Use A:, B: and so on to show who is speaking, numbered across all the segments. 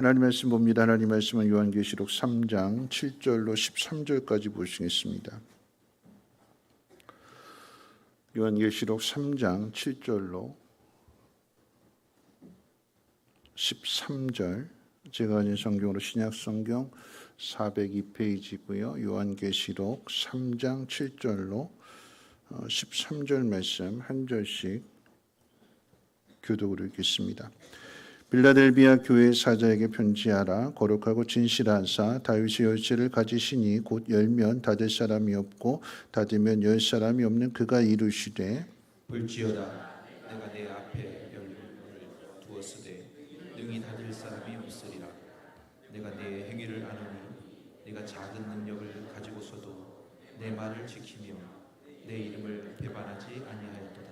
A: 하나님 말씀 봅니다. 하나님 말씀은 요한계시록 3장 7절로 13절까지 보시겠습니다. 요한계시록 3장 7절로 13절, 제가 가진 성경으로 신약성경 402페이지고요. 요한계시록 3장 7절로 13절 말씀 한 절씩 교독으로 읽겠습니다. 빌라델비아 교회 사자에게 편지하라. 거룩하고 진실하사 다윗의 열쇠를 가지시니 곧 열면 닫을 사람이 없고 닫으면 열 사람이 없는 그가 이르시되
B: 볼지어다 내가 내 앞에 열문을 두었으되 능히 닫을 사람이 없으리라. 내가 내 행위를 아노니 네가 작은 능력을 가지고서도 내 말을 지키며 내 이름을 배반하지 아니하였도다.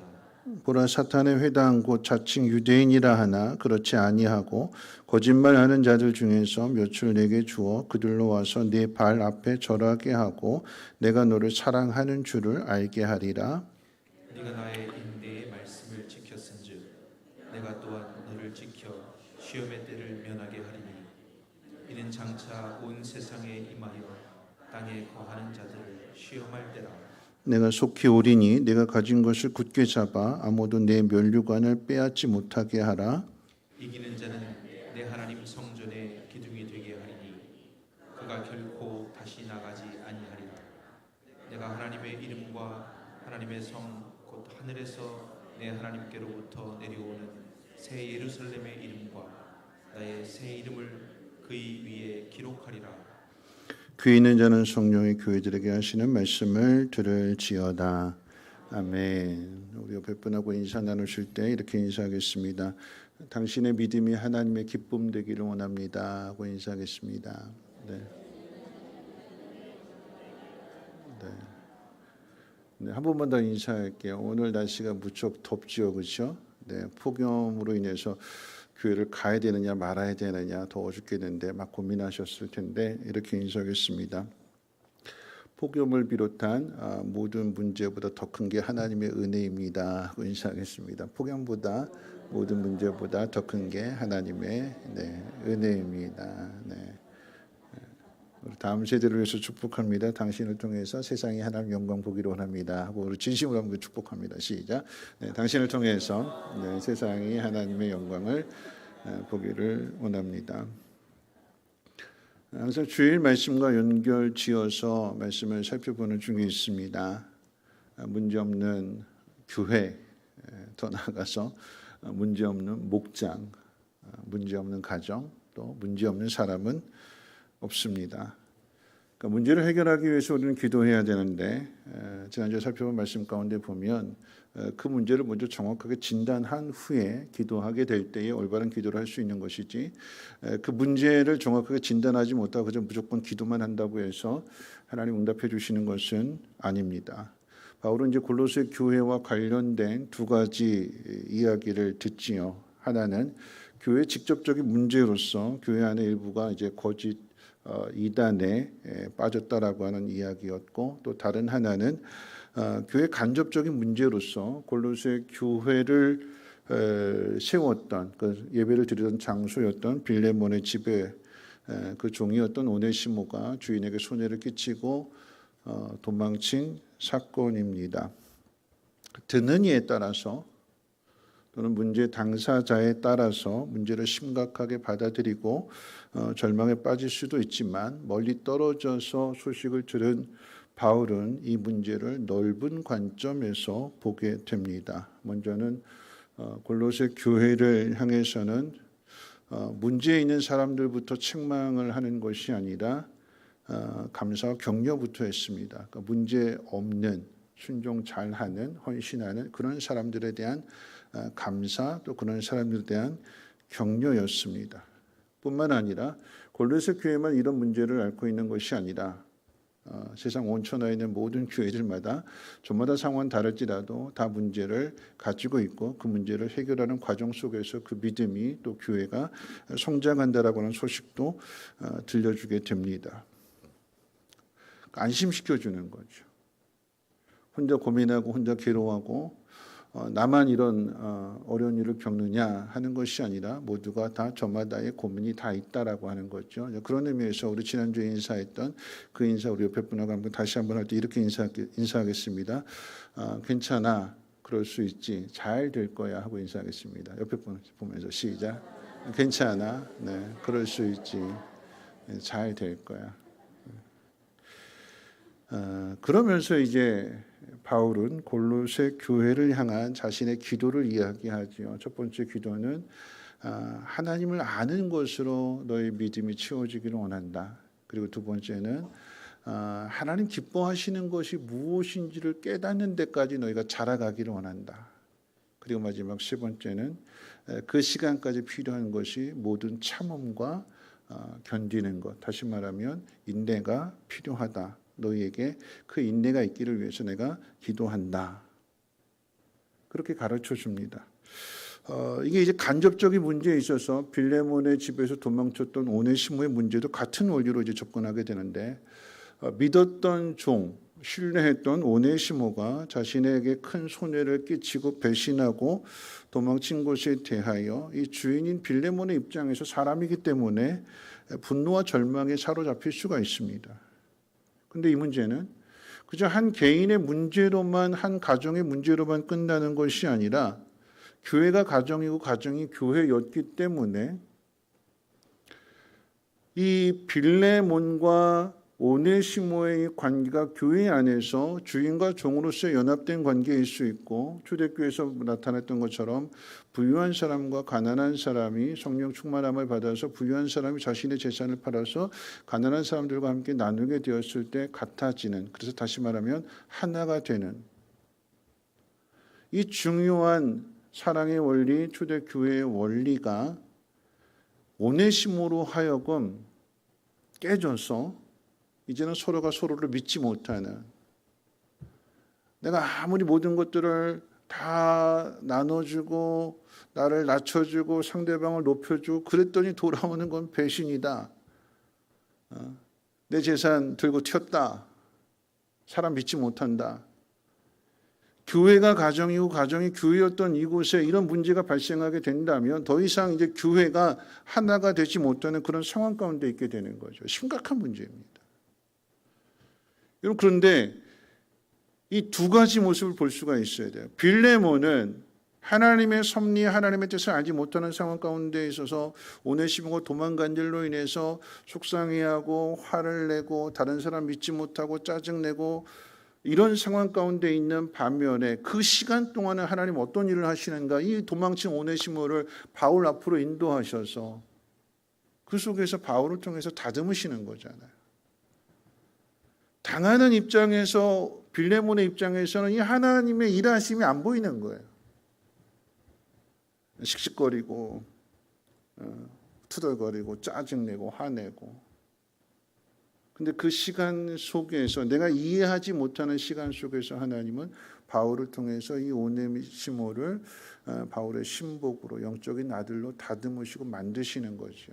A: 보라, 사탄의 회당 곧 자칭 유대인이라 하나 그렇지 아니하고 거짓말하는 자들 중에서 몇을 내게 주어 그들로 와서 네 발 앞에 절하게 하고 내가 너를 사랑하는 줄을 알게 하리라.
B: 네가 나의 인내의 말씀을 지켰은즉 내가 또한 너를 지켜 시험의 때를 면하게 하리니 이는 장차 온 세상에 임하여 땅에 거하는 자들을 시험할 때라.
A: 내가 속히 오리니 내가 가진 것을 굳게 잡아 아무도 내 면류관을 빼앗지 못하게 하라.
B: 이기는 자는 내 하나님 성전의 기둥이 되게 하리니 그가 결코 다시 나가지 아니하리라. 내가 하나님의 이름과 하나님의 성 곧 하늘에서 내 하나님께로부터 내려오는 새 예루살렘의 이름과 나의 새 이름을 그의 위에 기록하리라.
A: 귀 있는 자는 성령의 교회들에게 하시는 말씀을 들을지어다. 아멘. 우리 옆에 분하고 인사 나누실 때 이렇게 인사하겠습니다. 당신의 믿음이 하나님의 기쁨 되기를 원합니다 하고 인사하겠습니다. 네. 네, 한 번만 더 인사할게요. 오늘 날씨가 무척 덥지요, 그렇죠? 네, 폭염으로 인해서 교회를 가야 되느냐 말아야 되느냐 더워 죽겠는데 막 고민하셨을 텐데 이렇게 인사하겠습니다. 폭염을 비롯한 모든 문제보다 더 큰 게 하나님의 은혜입니다 하고 인사하겠습니다. 폭염보다 모든 문제보다 더 큰 게 하나님의 은혜입니다. 네. 다음 세대를 위해서 축복합니다. 당신을 통해서 세상이 하나님 영광 보기를 원합니다 하고 진심으로 한번 축복합니다. 시작. 네, 당신을 통해서 세상이 하나님의 영광을 보기를 원합니다. 항상 주일 말씀과 연결 지어서 말씀을 살펴보는 중에 있습니다. 문제없는 교회, 더 나아가서 문제없는 목장, 문제없는 가정, 또 문제없는 사람은 없습니다. 그러니까 문제를 해결하기 위해서 우리는 기도해야 되는데 지난주에 살펴본 말씀 가운데 보면 그 문제를 먼저 정확하게 진단한 후에 기도하게 될 때에 올바른 기도를 할 수 있는 것이지 그 문제를 정확하게 진단하지 못하고 그저 무조건 기도만 한다고 해서 하나님 응답해 주시는 것은 아닙니다. 바울은 이제 골로새 교회와 관련된 두 가지 이야기를 듣지요. 하나는 교회 직접적인 문제로서 교회 안의 일부가 이제 거짓 이단에 빠졌다라고 하는 이야기였고, 또 다른 하나는 교회 간접적인 문제로서 골로새 교회를 세웠던 그 예배를 드리던 장소였던 빌레몬의 집에 그 종이었던 오네시모가 주인에게 손해를 끼치고 도망친 사건입니다. 듣는 이에 따라서 또는 문제 당사자에 따라서 문제를 심각하게 받아들이고 절망에 빠질 수도 있지만 멀리 떨어져서 소식을 들은 바울은 이 문제를 넓은 관점에서 보게 됩니다. 먼저는 골로새 교회를 향해서는 문제 있는 사람들부터 책망을 하는 것이 아니라 감사와 격려부터 했습니다. 그러니까 문제 없는, 순종 잘하는, 헌신하는 그런 사람들에 대한 감사, 또 그런 사람들에 대한 격려였습니다. 뿐만 아니라 골로새 교회만 이런 문제를 앓고 있는 것이 아니라 세상 온천하에 있는 모든 교회들마다 저마다 상황은 다를지라도 다 문제를 가지고 있고 그 문제를 해결하는 과정 속에서 그 믿음이 또 교회가 성장한다라고 하는 소식도 들려주게 됩니다. 안심시켜주는 거죠. 혼자 고민하고 혼자 괴로워하고 나만 이런 어려운 일을 겪느냐 하는 것이 아니라 모두가 다 저마다의 고민이 다 있다라고 하는 거죠. 그런 의미에서 우리 지난주에 인사했던 그 인사 우리 옆에 분하고 한번 다시 한번 할 때 이렇게 인사하겠습니다. 괜찮아. 그럴 수 있지. 잘 될 거야 하고 인사하겠습니다. 옆에 분 보면서 시작. 괜찮아. 네, 그럴 수 있지. 네, 잘 될 거야. 그러면서 이제 바울은 골로새 교회를 향한 자신의 기도를 이야기하죠. 첫 번째 기도는 하나님을 아는 것으로 너의 믿음이 채워지기를 원한다. 그리고 두 번째는 하나님 기뻐하시는 것이 무엇인지를 깨닫는 데까지 너희가 자라가기를 원한다. 그리고 마지막 세 번째는 그 시간까지 필요한 것이 모든 참음과 견디는 것. 다시 말하면 인내가 필요하다. 너희에게 그 인내가 있기를 위해서 내가 기도한다. 그렇게 가르쳐 줍니다. 이게 이제 간접적인 문제에 있어서 빌레몬의 집에서 도망쳤던 오네시모의 문제도 같은 원리로 이제 접근하게 되는데, 믿었던 종, 신뢰했던 오네시모가 자신에게 큰 손해를 끼치고 배신하고 도망친 것에 대하여 이 주인인 빌레몬의 입장에서 사람이기 때문에 분노와 절망에 사로잡힐 수가 있습니다. 근데 이 문제는 그저 한 개인의 문제로만, 한 가정의 문제로만 끝나는 것이 아니라 교회가 가정이고 가정이 교회였기 때문에 이 빌레몬과 오네시모의 관계가 교회 안에서 주인과 종으로서의 연합된 관계일 수 있고, 초대교회에서 나타났던 것처럼 부유한 사람과 가난한 사람이 성령 충만함을 받아서 부유한 사람이 자신의 재산을 팔아서 가난한 사람들과 함께 나누게 되었을 때 같아지는, 그래서 다시 말하면 하나가 되는 이 중요한 사랑의 원리, 초대교회의 원리가 오네시모로 하여금 깨져서 이제는 서로가 서로를 믿지 못하는, 내가 아무리 모든 것들을 다 나눠주고 나를 낮춰주고 상대방을 높여주고 그랬더니 돌아오는 건 배신이다. 내 재산 들고 튀었다. 사람 믿지 못한다. 교회가 가정이고 가정이 교회였던 이곳에 이런 문제가 발생하게 된다면 더 이상 이제 교회가 하나가 되지 못하는 그런 상황 가운데 있게 되는 거죠. 심각한 문제입니다. 여러분, 그런데 이 두 가지 모습을 볼 수가 있어야 돼요. 빌레몬은 하나님의 섭리, 하나님의 뜻을 알지 못하는 상황 가운데 있어서 오네시모가 도망간 일로 인해서 속상해하고 화를 내고 다른 사람 믿지 못하고 짜증내고 이런 상황 가운데 있는 반면에 그 시간 동안에 하나님 어떤 일을 하시는가, 이 도망친 오네시모를 바울 앞으로 인도하셔서 그 속에서 바울을 통해서 다듬으시는 거잖아요. 당하는 입장에서, 빌레몬의 입장에서는 이 하나님의 일하심이 안 보이는 거예요. 씩씩거리고 투덜거리고 짜증내고 화내고. 근데 그 시간 속에서, 내가 이해하지 못하는 시간 속에서 하나님은 바울을 통해서 이 오네시모를 바울의 신복으로, 영적인 아들로 다듬으시고 만드시는 거죠.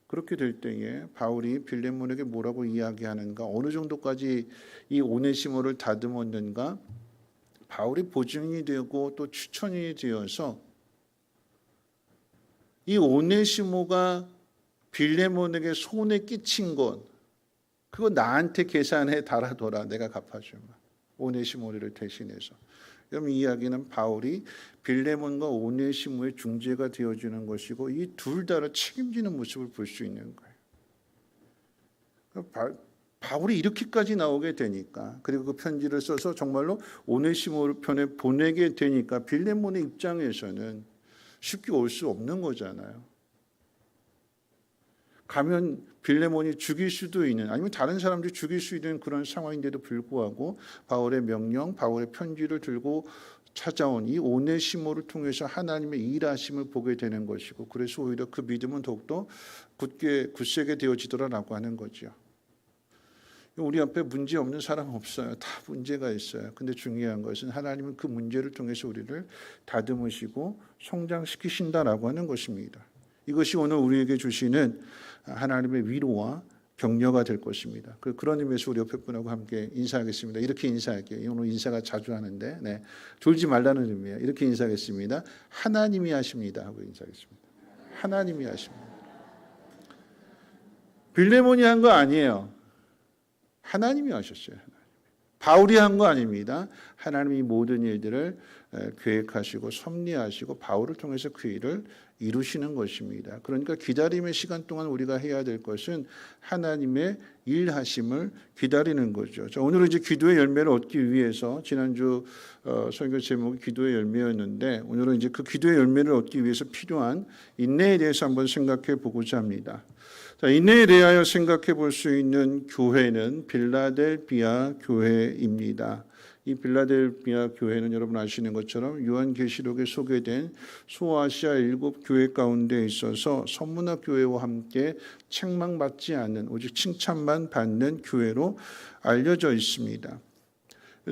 A: 그렇게 될 때에 바울이 빌레몬에게 뭐라고 이야기하는가, 어느 정도까지 이 오네시모를 다듬었는가, 바울이 보증이 되고 또 추천이 되어서 이 오네시모가 빌레몬에게 손에 끼친 것, 그거 나한테 계산해 달아둬라. 내가 갚아주마. 오네시모를 대신해서. 그럼 이 이야기는 바울이 빌레몬과 오네시모의 중재가 되어주는 것이고, 이 둘 다를 책임지는 모습을 볼 수 있는 거예요. 바울이 이렇게까지 나오게 되니까, 그리고 그 편지를 써서 정말로 오네시모 편에 보내게 되니까 빌레몬의 입장에서는 쉽게 올 수 없는 거잖아요. 가면 빌레몬이 죽일 수도 있는, 아니면 다른 사람들이 죽일 수 있는 그런 상황인데도 불구하고 바울의 명령, 바울의 편지를 들고 찾아온 이 오네시모를 통해서 하나님의 일하심을 보게 되는 것이고, 그래서 오히려 그 믿음은 더욱더 굳세게 되어지더라라고 하는 거죠. 우리 앞에 문제 없는 사람 없어요. 다 문제가 있어요. 근데 중요한 것은 하나님은 그 문제를 통해서 우리를 다듬으시고 성장시키신다라고 하는 것입니다. 이것이 오늘 우리에게 주시는 하나님의 위로와 격려가 될 것입니다. 그런 의미에서 우리 옆에 분하고 함께 인사하겠습니다. 이렇게 인사할게요. 오늘 인사가 자주 하는데 졸지 말라는 의미예요. 이렇게 인사하겠습니다. 하나님이 하십니다 하고 인사하겠습니다. 하나님이 하십니다. 빌레몬이 한 거 아니에요. 하나님이 하셨어요. 바울이 한 거 아닙니다. 하나님이 모든 일들을 계획하시고 섭리하시고 바울을 통해서 그 일을 이루시는 것입니다. 그러니까 기다림의 시간 동안 우리가 해야 될 것은 하나님의 일하심을 기다리는 거죠. 자, 오늘은 이제 기도의 열매를 얻기 위해서 지난주 설교 제목이 기도의 열매였는데 오늘은 이제 그 기도의 열매를 얻기 위해서 필요한 인내에 대해서 한번 생각해 보고자 합니다. 자, 인내에 대하여 생각해 볼 수 있는 교회는 빌라델비아 교회입니다. 이 빌라델비아 교회는 여러분 아시는 것처럼 요한계시록에 소개된 소아시아 7교회 가운데 있어서 선문학 교회와 함께 책망받지 않는 오직 칭찬만 받는 교회로 알려져 있습니다.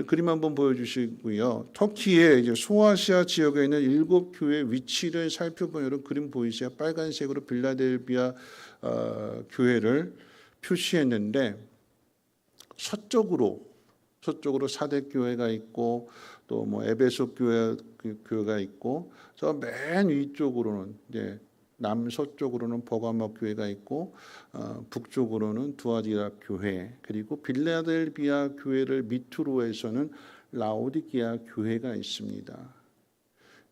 A: 그림 한번 보여주시고요. 터키의 이제 소아시아 지역에 있는 7교회 위치를 살펴보면 그림 보이세요? 빨간색으로 빌라델비아 교회를 표시했는데 서쪽으로 사대교회가 있고 또 뭐 에베소 교회가 있고 저 맨 위쪽으로는 이제 남서쪽으로는 버가모 교회가 있고 북쪽으로는 두아디라 교회 그리고 빌라델비아 교회를 밑으로 해서는 라오디게아 교회가 있습니다.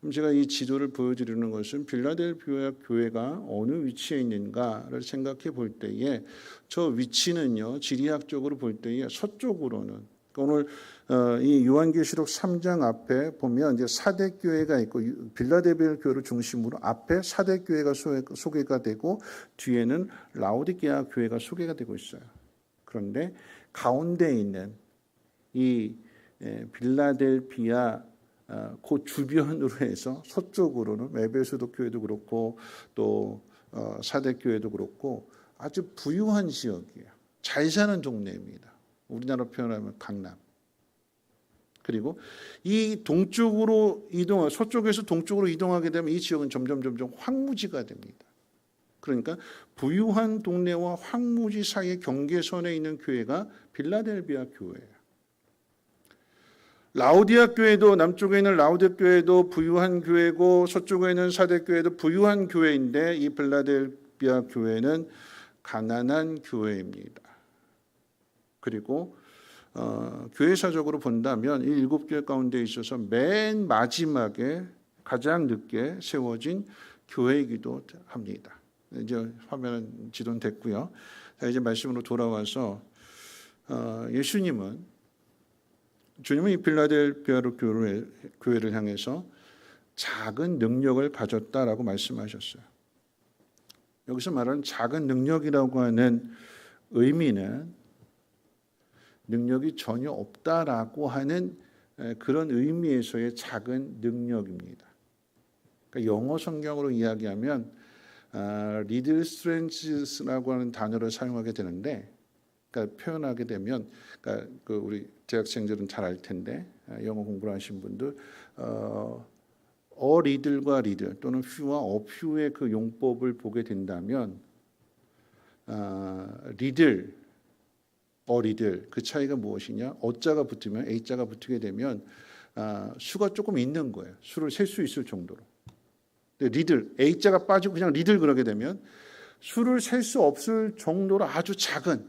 A: 그럼 제가 이 지도를 보여드리는 것은 빌라델비아 교회가 어느 위치에 있는가를 생각해 볼 때에 저 위치는요 지리학적으로 볼 때에 서쪽으로는 오늘 이 요한계시록 3장 앞에 보면 이제 사대 교회가 있고 빌라델비아 교회를 중심으로 앞에 사대 교회가 소개가 되고 뒤에는 라오디게아 교회가 소개가 되고 있어요. 그런데 가운데 있는 이 빌라델비아 그 주변으로 해서 서쪽으로는 에베소도 교회도 그렇고 또 사대 교회도 그렇고 아주 부유한 지역이에요. 잘 사는 동네입니다. 우리나라 표현하면 강남. 그리고 이 동쪽으로 서쪽에서 동쪽으로 이동하게 되면 이 지역은 점점 황무지가 됩니다. 그러니까 부유한 동네와 황무지 사이의 경계선에 있는 교회가 빌라델비아 교회예요. 라오디아 교회도 남쪽에 있는 라오디아 교회도 부유한 교회고 서쪽에 있는 사대 교회도 부유한 교회인데 이 빌라델비아 교회는 가난한 교회입니다. 그리고 교회사적으로 본다면 이 7교회 가운데 있어서 맨 마지막에 가장 늦게 세워진 교회이기도 합니다. 이제 화면은 지도됐고요. 자, 이제 말씀으로 돌아와서 주님은 이 빌라델비아 교회를 향해서 작은 능력을 가졌다라고 말씀하셨어요. 여기서 말하는 작은 능력이라고 하는 의미는 능력이 전혀 없다라고 하는 그런 의미에서의 작은 능력입니다. 그러니까 영어 성경으로 이야기하면 리들 스트렝스라고 하는 단어를 사용하게 되는데, 그러니까 표현하게 되면, 그러니까 우리 대학생들은 잘 알 텐데 영어 공부를 하신 분들 리들과 리들 또는 퓨와 어퓨의 그 용법을 보게 된다면 리들 그 차이가 무엇이냐? 어자가 붙으면 A자가 붙게 되면 수가 조금 있는 거예요. 수를 셀 수 있을 정도로. 근데 리들 A자가 빠지고 그냥 리들 그러게 되면 수를 셀 수 없을 정도로 아주 작은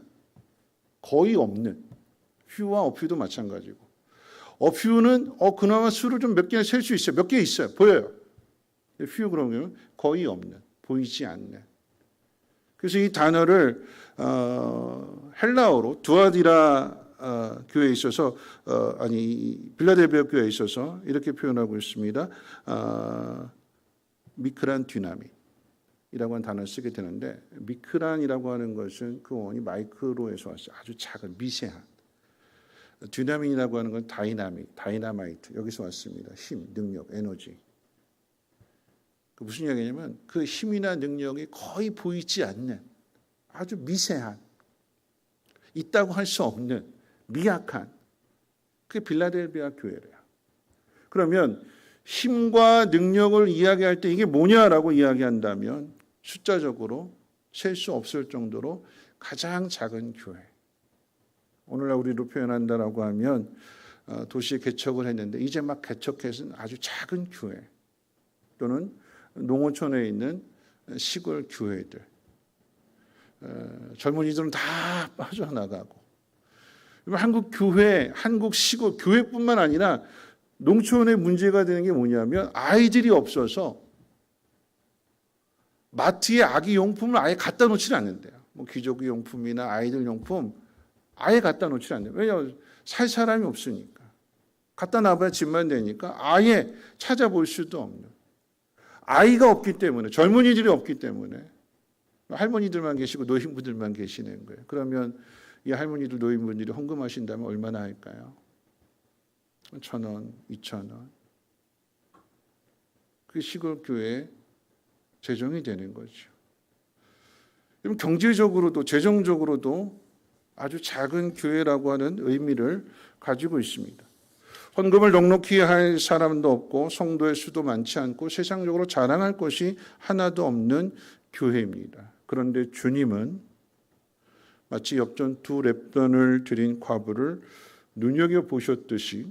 A: 거의 없는 퓨와 어퓨도 마찬가지고 어퓨는 그나마 수를 좀 몇 개나 셀 수 있어요. 몇 개 있어요. 보여요. 퓨 그러면 거의 없는 보이지 않는. 그래서 이 단어를 헬라어로 두아디라 교회에 있어서 빌라델비아 교회에 있어서 이렇게 표현하고 있습니다. 미크란 듀나밋이라고 하는 단어를 쓰게 되는데 미크란이라고 하는 것은 그 원이 마이크로에서 왔어요. 아주 작은 미세한. 듀나밋이라고 하는 건 다이나마이트 여기서 왔습니다. 힘, 능력, 에너지. 무슨 이야기냐면 그 힘이나 능력이 거의 보이지 않는 아주 미세한 있다고 할 수 없는 미약한 그게 빌라델비아 교회래요. 그러면 힘과 능력을 이야기할 때 이게 뭐냐라고 이야기한다면 숫자적으로 셀 수 없을 정도로 가장 작은 교회. 오늘날 우리로 표현한다라고 하면 도시에 개척을 했는데 이제 막 개척해서 아주 작은 교회 또는 농어촌에 있는 시골 교회들. 젊은이들은 다 빠져나가고 한국 교회, 한국 시골 교회뿐만 아니라 농촌의 문제가 되는 게 뭐냐면 아이들이 없어서 마트에 아기 용품을 아예 갖다 놓지는 않는데요. 뭐 기저귀 용품이나 아이들 용품 아예 갖다 놓지 않는데요. 왜냐하면 살 사람이 없으니까. 갖다 놔봐야 집만 되니까 아예 찾아볼 수도 없는. 아이가 없기 때문에, 젊은이들이 없기 때문에 할머니들만 계시고 노인분들만 계시는 거예요. 그러면 이 할머니들, 노인분들이 헌금하신다면 얼마나 할까요? 1,000원, 2,000원. 그게 시골 교회의 재정이 되는 거죠. 그럼 경제적으로도 재정적으로도 아주 작은 교회라고 하는 의미를 가지고 있습니다. 헌금을 넉넉히 할 사람도 없고 성도의 수도 많지 않고 세상적으로 자랑할 것이 하나도 없는 교회입니다. 그런데 주님은 마치 엽전 2렙돈을 드린 과부를 눈여겨보셨듯이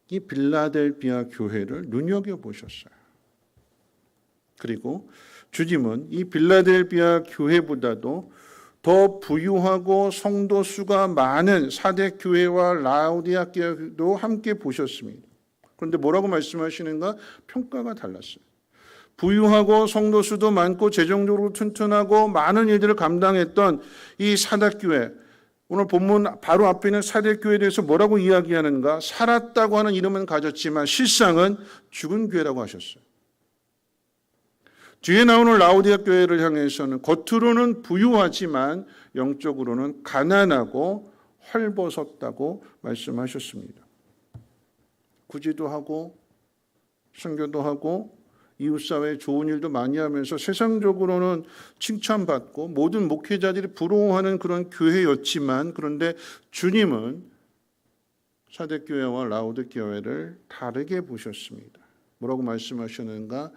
A: 이 빌라델비아 교회를 눈여겨보셨어요. 그리고 주님은 이 빌라델비아 교회보다도 더 부유하고 성도 수가 많은 사대 교회와 라우디아 교회도 함께 보셨습니다. 그런데 뭐라고 말씀하시는가? 평가가 달랐어요. 부유하고 성도 수도 많고 재정적으로 튼튼하고 많은 일들을 감당했던 이 사대교회, 오늘 본문 바로 앞에 있는 사대교회에 대해서 뭐라고 이야기하는가? 살았다고 하는 이름은 가졌지만 실상은 죽은 교회라고 하셨어요. 뒤에 나오는 라우디아 교회를 향해서는 겉으로는 부유하지만 영적으로는 가난하고 헐벗었다고 말씀하셨습니다. 구제도 하고 선교도 하고 이웃사회에 좋은 일도 많이 하면서 세상적으로는 칭찬받고 모든 목회자들이 부러워하는 그런 교회였지만 그런데 주님은 사대교회와 라우디아교회를 다르게 보셨습니다. 뭐라고 말씀하셨는가?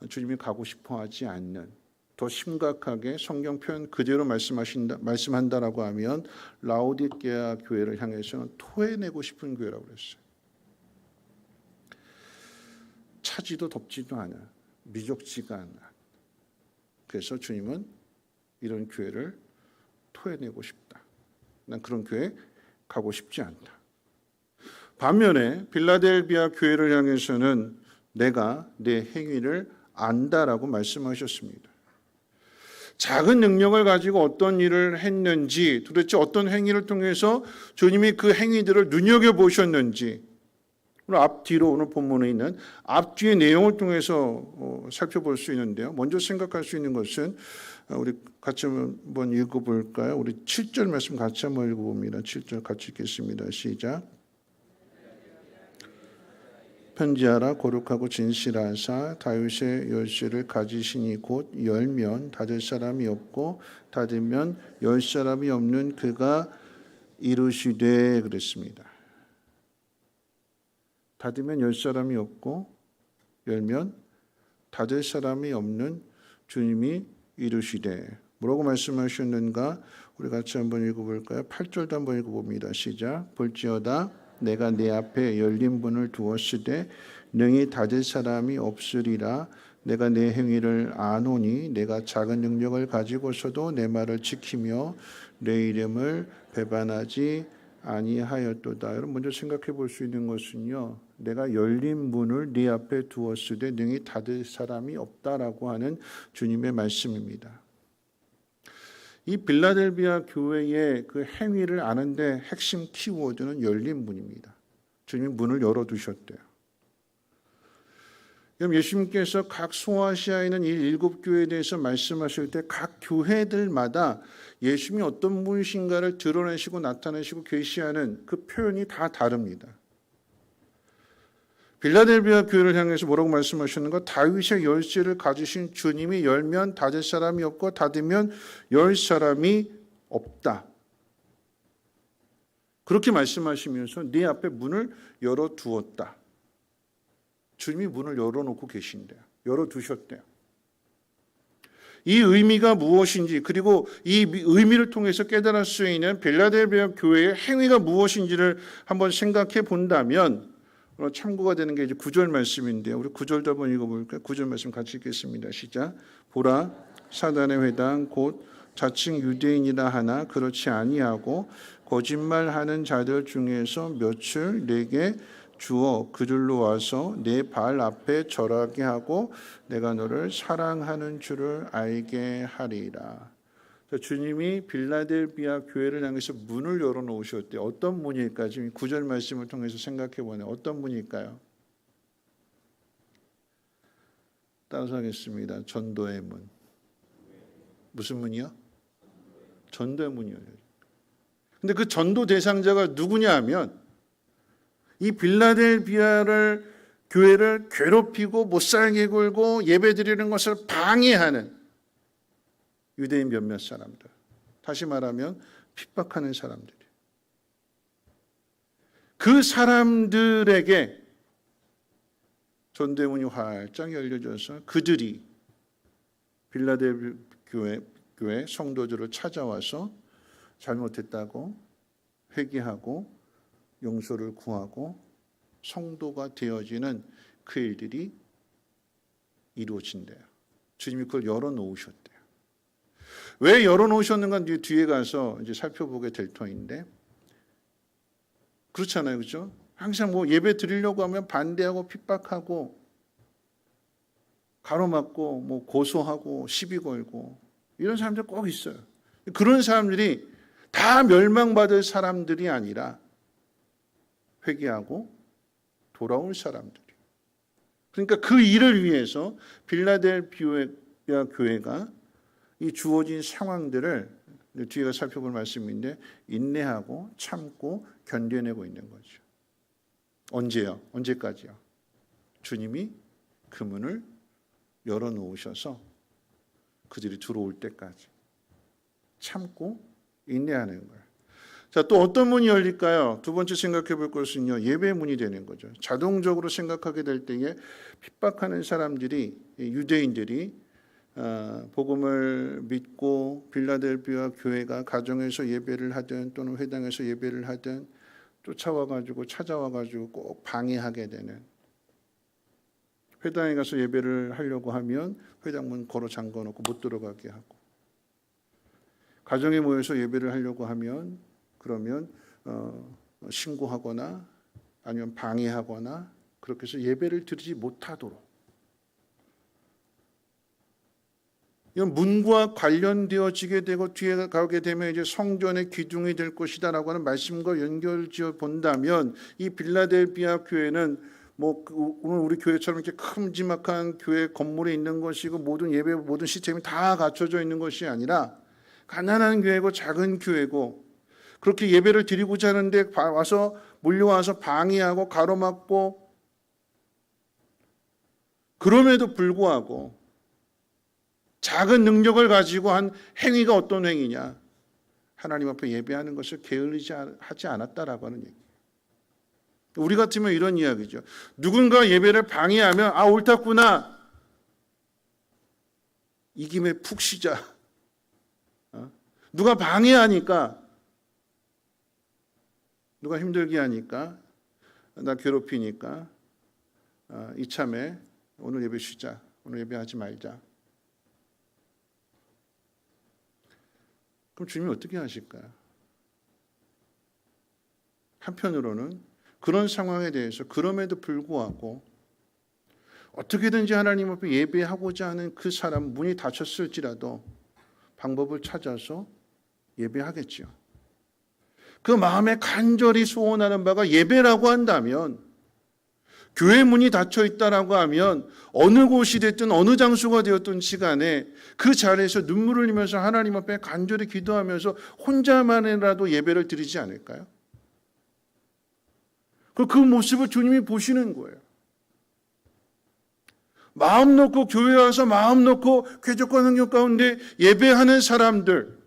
A: 주님이 가고 싶어하지 않는 더 심각하게 성경 표현 그대로 말씀한다라고 하면 라우디게아 교회를 향해서는 토해내고 싶은 교회라고 그랬어요. 차지도 덥지도 않아, 미적지가 않아. 그래서 주님은 이런 교회를 토해내고 싶다. 난 그런 교회 가고 싶지 않다. 반면에 빌라델비아 교회를 향해서는 내가 내 행위를 안다라고 말씀하셨습니다. 작은 능력을 가지고 어떤 일을 했는지, 도대체 어떤 행위를 통해서 주님이 그 행위들을 눈여겨보셨는지, 오늘 앞뒤로 오늘 본문에 있는 앞뒤의 내용을 통해서 살펴볼 수 있는데요. 먼저 생각할 수 있는 것은 우리 같이 한번 읽어볼까요? 우리 7절 말씀 같이 한번 읽어봅니다. 7절 같이 읽겠습니다. 시작. 편지하라 거룩하고 진실하사 다윗의 열쇠를 가지시니 곧 열면 닫을 사람이 없고 닫으면 열 사람이 없는 그가 이루시되 그랬습니다. 닫으면 열 사람이 없고 열면 닫을 사람이 없는 주님이 이루시되 뭐라고 말씀하셨는가? 우리 같이 한번 읽어볼까요? 8절도 한번 읽어봅니다. 시작. 볼지어다 내가 내 앞에 열린 문을 두었으되 능히 닫을 사람이 없으리라. 내가 내 행위를 아노니 내가 작은 능력을 가지고서도 내 말을 지키며 내 이름을 배반하지 아니하였도다. 여러분 먼저 생각해 볼 수 있는 것은요. 내가 열린 문을 네 앞에 두었으되 능히 닫을 사람이 없다라고 하는 주님의 말씀입니다. 이 빌라델비아 교회의 그 행위를 아는데 핵심 키워드는 열린 문입니다. 주님이 문을 열어두셨대요. 그럼 예수님께서 각 소아시아에 있는 이 7교회에 대해서 말씀하실 때 각 교회들마다 예수님이 어떤 분이신가를 드러내시고 나타내시고 계시하는 그 표현이 다 다릅니다. 빌라델비아 교회를 향해서 뭐라고 말씀하셨는가? 다윗의 열쇠를 가지신 주님이 열면 닫을 사람이 없고 닫으면 열 사람이 없다. 그렇게 말씀하시면서 네 앞에 문을 열어두었다. 주님이 문을 열어놓고 계신대요. 열어두셨대요. 이 의미가 무엇인지, 그리고 이 의미를 통해서 깨달을 수 있는 빌라델비아 교회의 행위가 무엇인지를 한번 생각해 본다면 참고가 되는 게 이제 9절 말씀인데요. 우리 9절도 한번 읽어볼까요? 9절 말씀 같이 읽겠습니다. 시작. 보라, 사단의 회당 곧 자칭 유대인이라 하나 그렇지 아니하고 거짓말하는 자들 중에서 몇을 내게 주어 그들로 와서 내 발 앞에 절하게 하고 내가 너를 사랑하는 줄을 알게 하리라. 주님이 빌라델비아 교회를 향해서 문을 열어놓으셨대요. 어떤 문일까요? 지금 9절 말씀을 통해서 생각해보네. 어떤 문일까요? 따라서 하겠습니다. 전도의 문. 무슨 문이요? 전도의 문이요. 근데 그 전도 대상자가 누구냐 하면 이 빌라델비아를 교회를 괴롭히고 못살게 굴고 예배드리는 것을 방해하는 유대인 몇몇 사람들. 다시 말하면 핍박하는 사람들. 그 사람들에게 전도의 문이 활짝 열려져서 그들이 빌라델비아 교회 성도들을 찾아와서 잘못했다고 회개하고 용서를 구하고 성도가 되어지는 그 일들이 이루어진대요. 주님이 그걸 열어놓으셨대요. 왜 열어놓으셨는가 뒤에 가서 이제 살펴보게 될 터인데, 그렇잖아요, 그렇죠? 항상 뭐 예배 드리려고 하면 반대하고 핍박하고 가로막고 뭐 고소하고 시비 걸고 이런 사람들 꼭 있어요. 그런 사람들이 다 멸망받을 사람들이 아니라 회개하고 돌아올 사람들이. 그러니까 그 일을 위해서 빌라델비아 교회가 이 주어진 상황들을 뒤에가 살펴볼 말씀인데 인내하고 참고 견뎌내고 있는 거죠. 언제요? 언제까지요? 주님이 그 문을 열어놓으셔서 그들이 들어올 때까지 참고 인내하는 거예요. 자, 또 어떤 문이 열릴까요? 두 번째 생각해 볼 것은요, 예배의 문이 되는 거죠. 자동적으로 생각하게 될 때에 핍박하는 사람들이, 유대인들이 복음을 믿고 빌라델비아 교회가 가정에서 예배를 하든 또는 회당에서 예배를 하든 쫓아와가지고 찾아와가지고 꼭 방해하게 되는, 회당에 가서 예배를 하려고 하면 회당문 걸어 잠궈놓고 못 들어가게 하고, 가정에 모여서 예배를 하려고 하면 그러면 신고하거나 아니면 방해하거나 그렇게 해서 예배를 드리지 못하도록, 이건 문과 관련되어지게 되고 뒤에 가게 되면 이제 성전의 기둥이 될 것이다라고 하는 말씀과 연결지어 본다면 이 빌라델비아 교회는 뭐 오늘 우리 교회처럼 이렇게 큼지막한 교회 건물에 있는 것이고 모든 예배 모든 시스템이 다 갖춰져 있는 것이 아니라 가난한 교회고 작은 교회고, 그렇게 예배를 드리고자 하는데 와서 몰려와서 방해하고 가로막고, 그럼에도 불구하고 작은 능력을 가지고 한 행위가 어떤 행위냐? 하나님 앞에 예배하는 것을 게을리지 하지 않았다라고 하는 얘기. 우리 같으면 이런 이야기죠. 누군가 예배를 방해하면 옳았구나. 이 김에 푹 쉬자. 누가 방해하니까, 누가 힘들게 하니까, 나 괴롭히니까 이참에 오늘 예배 쉬자. 오늘 예배하지 말자. 그럼 주님이 어떻게 하실까요? 한편으로는 그런 상황에 대해서 그럼에도 불구하고 어떻게든지 하나님 앞에 예배하고자 하는 그 사람 문이 닫혔을지라도 방법을 찾아서 예배하겠죠. 그 마음에 간절히 소원하는 바가 예배라고 한다면, 교회 문이 닫혀 있다라고 하면 어느 곳이 됐든 어느 장소가 되었든 시간에 그 자리에서 눈물을 흘리면서 하나님 앞에 간절히 기도하면서 혼자만이라도 예배를 드리지 않을까요? 그 모습을 주님이 보시는 거예요. 마음 놓고 교회 와서 마음 놓고 쾌적한 환경 가운데 예배하는 사람들,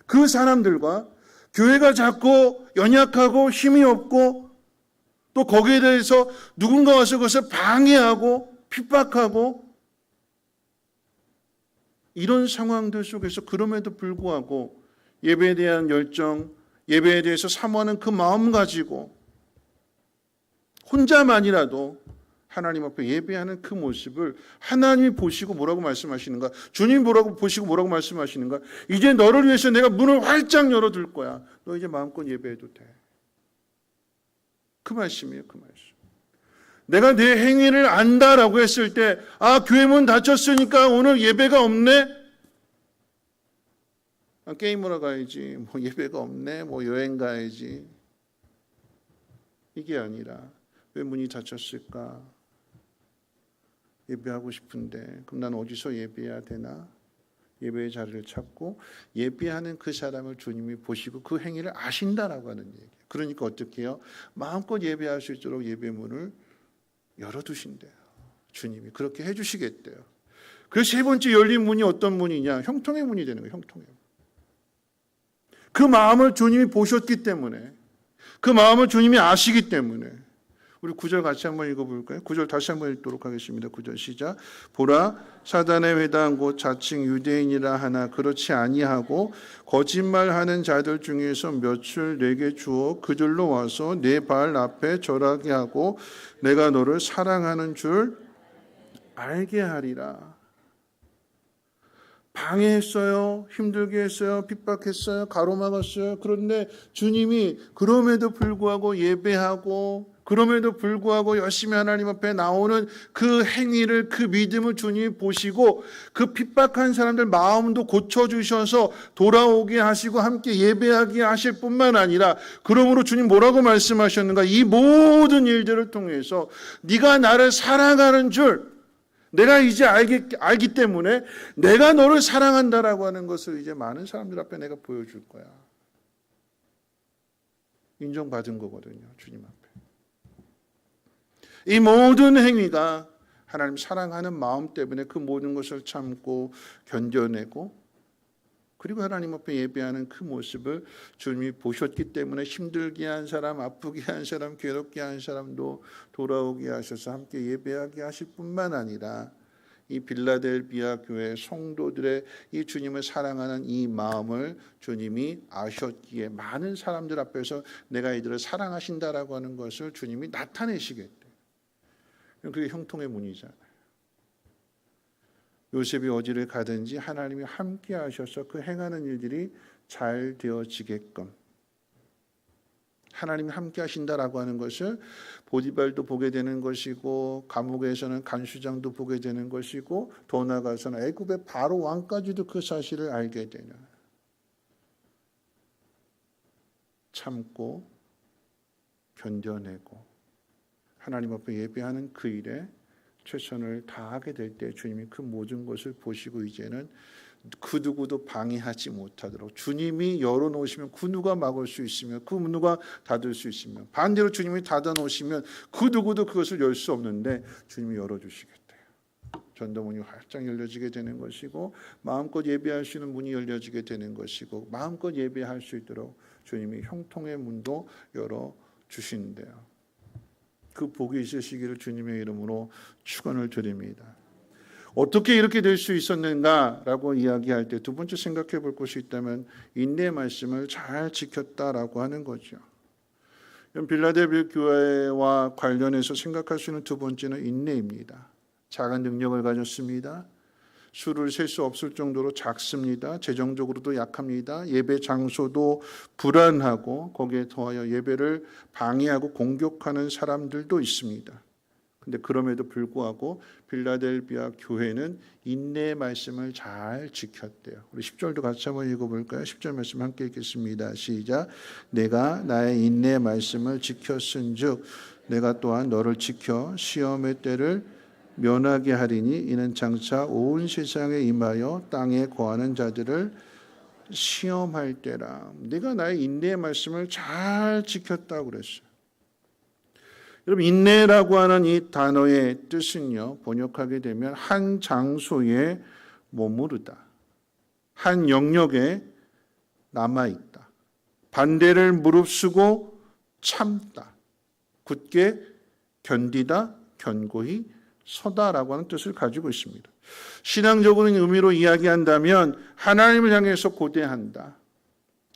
A: 그 사람들과 교회가 작고 연약하고 힘이 없고 또 거기에 대해서 누군가 와서 그것을 방해하고 핍박하고 이런 상황들 속에서 그럼에도 불구하고 예배에 대한 열정, 예배에 대해서 사모하는 그 마음 가지고 혼자만이라도 하나님 앞에 예배하는 그 모습을 하나님이 보시고 뭐라고 말씀하시는가? 주님 보시고 뭐라고 말씀하시는가? 이제 너를 위해서 내가 문을 활짝 열어둘 거야. 너 이제 마음껏 예배해도 돼. 그 말씀이에요. 그 말씀. 내가 내 행위를 안다라고 했을 때 교회 문 닫혔으니까 오늘 예배가 없네? 게임하러 가야지. 예배가 없네. 여행 가야지. 이게 아니라 왜 문이 닫혔을까? 예배하고 싶은데 그럼 난 어디서 예배해야 되나? 예배의 자리를 찾고 예배하는 그 사람을 주님이 보시고 그 행위를 아신다라고 하는 얘기예요. 그러니까 어떻게 해요? 마음껏 예배할 수 있도록 예배문을 열어두신대요. 주님이 그렇게 해주시겠대요. 그래서 세 번째 열린 문이 어떤 문이냐? 형통의 문이 되는 거예요. 형통의 문. 그 마음을 주님이 보셨기 때문에, 그 마음을 주님이 아시기 때문에. 우리 9절 같이 한번 읽어볼까요? 9절 다시 한번 읽도록 하겠습니다. 9절 시작. 보라, 사단의 회당 곧 자칭 유대인이라 하나 그렇지 아니하고 거짓말하는 자들 중에서 몇을 내게 주어 그들로 와서 내 발 앞에 절하게 하고 내가 너를 사랑하는 줄 알게 하리라. 방해했어요. 힘들게 했어요. 핍박했어요. 가로막았어요. 그런데 주님이 그럼에도 불구하고 예배하고 그럼에도 불구하고 열심히 하나님 앞에 나오는 그 행위를, 그 믿음을 주님이 보시고 그 핍박한 사람들 마음도 고쳐주셔서 돌아오게 하시고 함께 예배하게 하실 뿐만 아니라 그러므로 주님 뭐라고 말씀하셨는가? 이 모든 일들을 통해서 네가 나를 사랑하는 줄 내가 이제 알기 때문에 내가 너를 사랑한다라고 하는 것을 이제 많은 사람들 앞에 내가 보여줄 거야. 인정받은 거거든요. 주님 앞에. 이 모든 행위가 하나님 사랑하는 마음 때문에 그 모든 것을 참고 견뎌내고 그리고 하나님 앞에 예배하는 그 모습을 주님이 보셨기 때문에 힘들게 한 사람, 아프게 한 사람, 괴롭게 한 사람도 돌아오게 하셔서 함께 예배하게 하실 뿐만 아니라 이 빌라델비아 교회 성도들의 이 주님을 사랑하는 이 마음을 주님이 아셨기에 많은 사람들 앞에서 내가 이들을 사랑하신다라고 하는 것을 주님이 나타내시겠대. 그게 형통의 문이잖아요. 요셉이 어디를 가든지 하나님이 함께 하셔서 그 행하는 일들이 잘 되어지게끔 하나님이 함께 하신다라고 하는 것을 보디발도 보게 되는 것이고 감옥에서는 간수장도 보게 되는 것이고 더 나아가서는 애굽의 바로 왕까지도 그 사실을 알게 되는 참고 견뎌내고 하나님 앞에 예배하는 그 일에 최선을 다하게 될 때 주님이 그 모든 것을 보시고 이제는 그 누구도 방해하지 못하도록 주님이 열어놓으시면 그 누가 막을 수 있으며 그 누가 닫을 수 있으며 반대로 주님이 닫아놓으시면 그 누구도 그것을 열 수 없는데 주님이 열어주시겠대요. 전도문이 활짝 열려지게 되는 것이고 마음껏 예배할 수 있는 문이 열려지게 되는 것이고 마음껏 예배할 수 있도록 주님이 형통의 문도 열어주신대요. 그 복이 있으시기를 주님의 이름으로 축원을 드립니다. 어떻게 이렇게 될 수 있었는가라고 이야기할 때 두 번째 생각해 볼 것이 있다면 인내의 말씀을 잘 지켰다라고 하는 거죠. 빌라델비아 교회와 관련해서 생각할 수 있는 두 번째는 인내입니다. 작은 능력을 가졌습니다. 수를 셀 수 없을 정도로 작습니다. 재정적으로도 약합니다. 예배 장소도 불안하고 거기에 더하여 예배를 방해하고 공격하는 사람들도 있습니다. 근데 그럼에도 불구하고 빌라델비아 교회는 인내의 말씀을 잘 지켰대요. 우리 10절도 같이 한번 읽어볼까요? 10절 말씀 함께 읽겠습니다. 시작. 내가 나의 인내의 말씀을 지켰은즉 내가 또한 너를 지켜 시험의 때를 면하게 하리니 이는 장차 온 세상에 임하여 땅에 거하는 자들을 시험할 때라. 내가 나의 인내의 말씀을 잘 지켰다고 그랬어요. 여러분 인내라고 하는 이 단어의 뜻은요. 번역하게 되면 한 장소에 머무르다. 한 영역에 남아있다. 반대를 무릅쓰고 참다. 굳게 견디다. 견고히 서다라고 하는 뜻을 가지고 있습니다. 신앙적인 의미로 이야기한다면 하나님을 향해서 고대한다.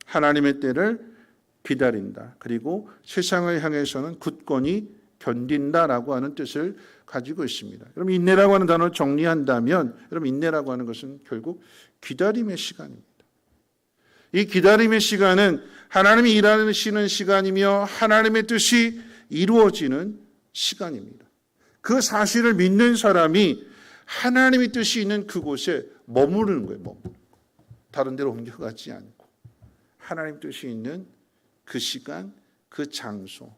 A: 하나님의 때를 기다린다. 그리고 세상을 향해서는 굳건히 견딘다라고 하는 뜻을 가지고 있습니다. 여러분 인내라고 하는 단어를 정리한다면 여러분 인내라고 하는 것은 결국 기다림의 시간입니다. 이 기다림의 시간은 하나님이 일하시는 시간이며 하나님의 뜻이 이루어지는 시간입니다. 그 사실을 믿는 사람이 하나님의 뜻이 있는 그곳에 머무르는 거예요. 다른 데로 옮겨가지 않고 하나님 뜻이 있는 그 시간, 그 장소,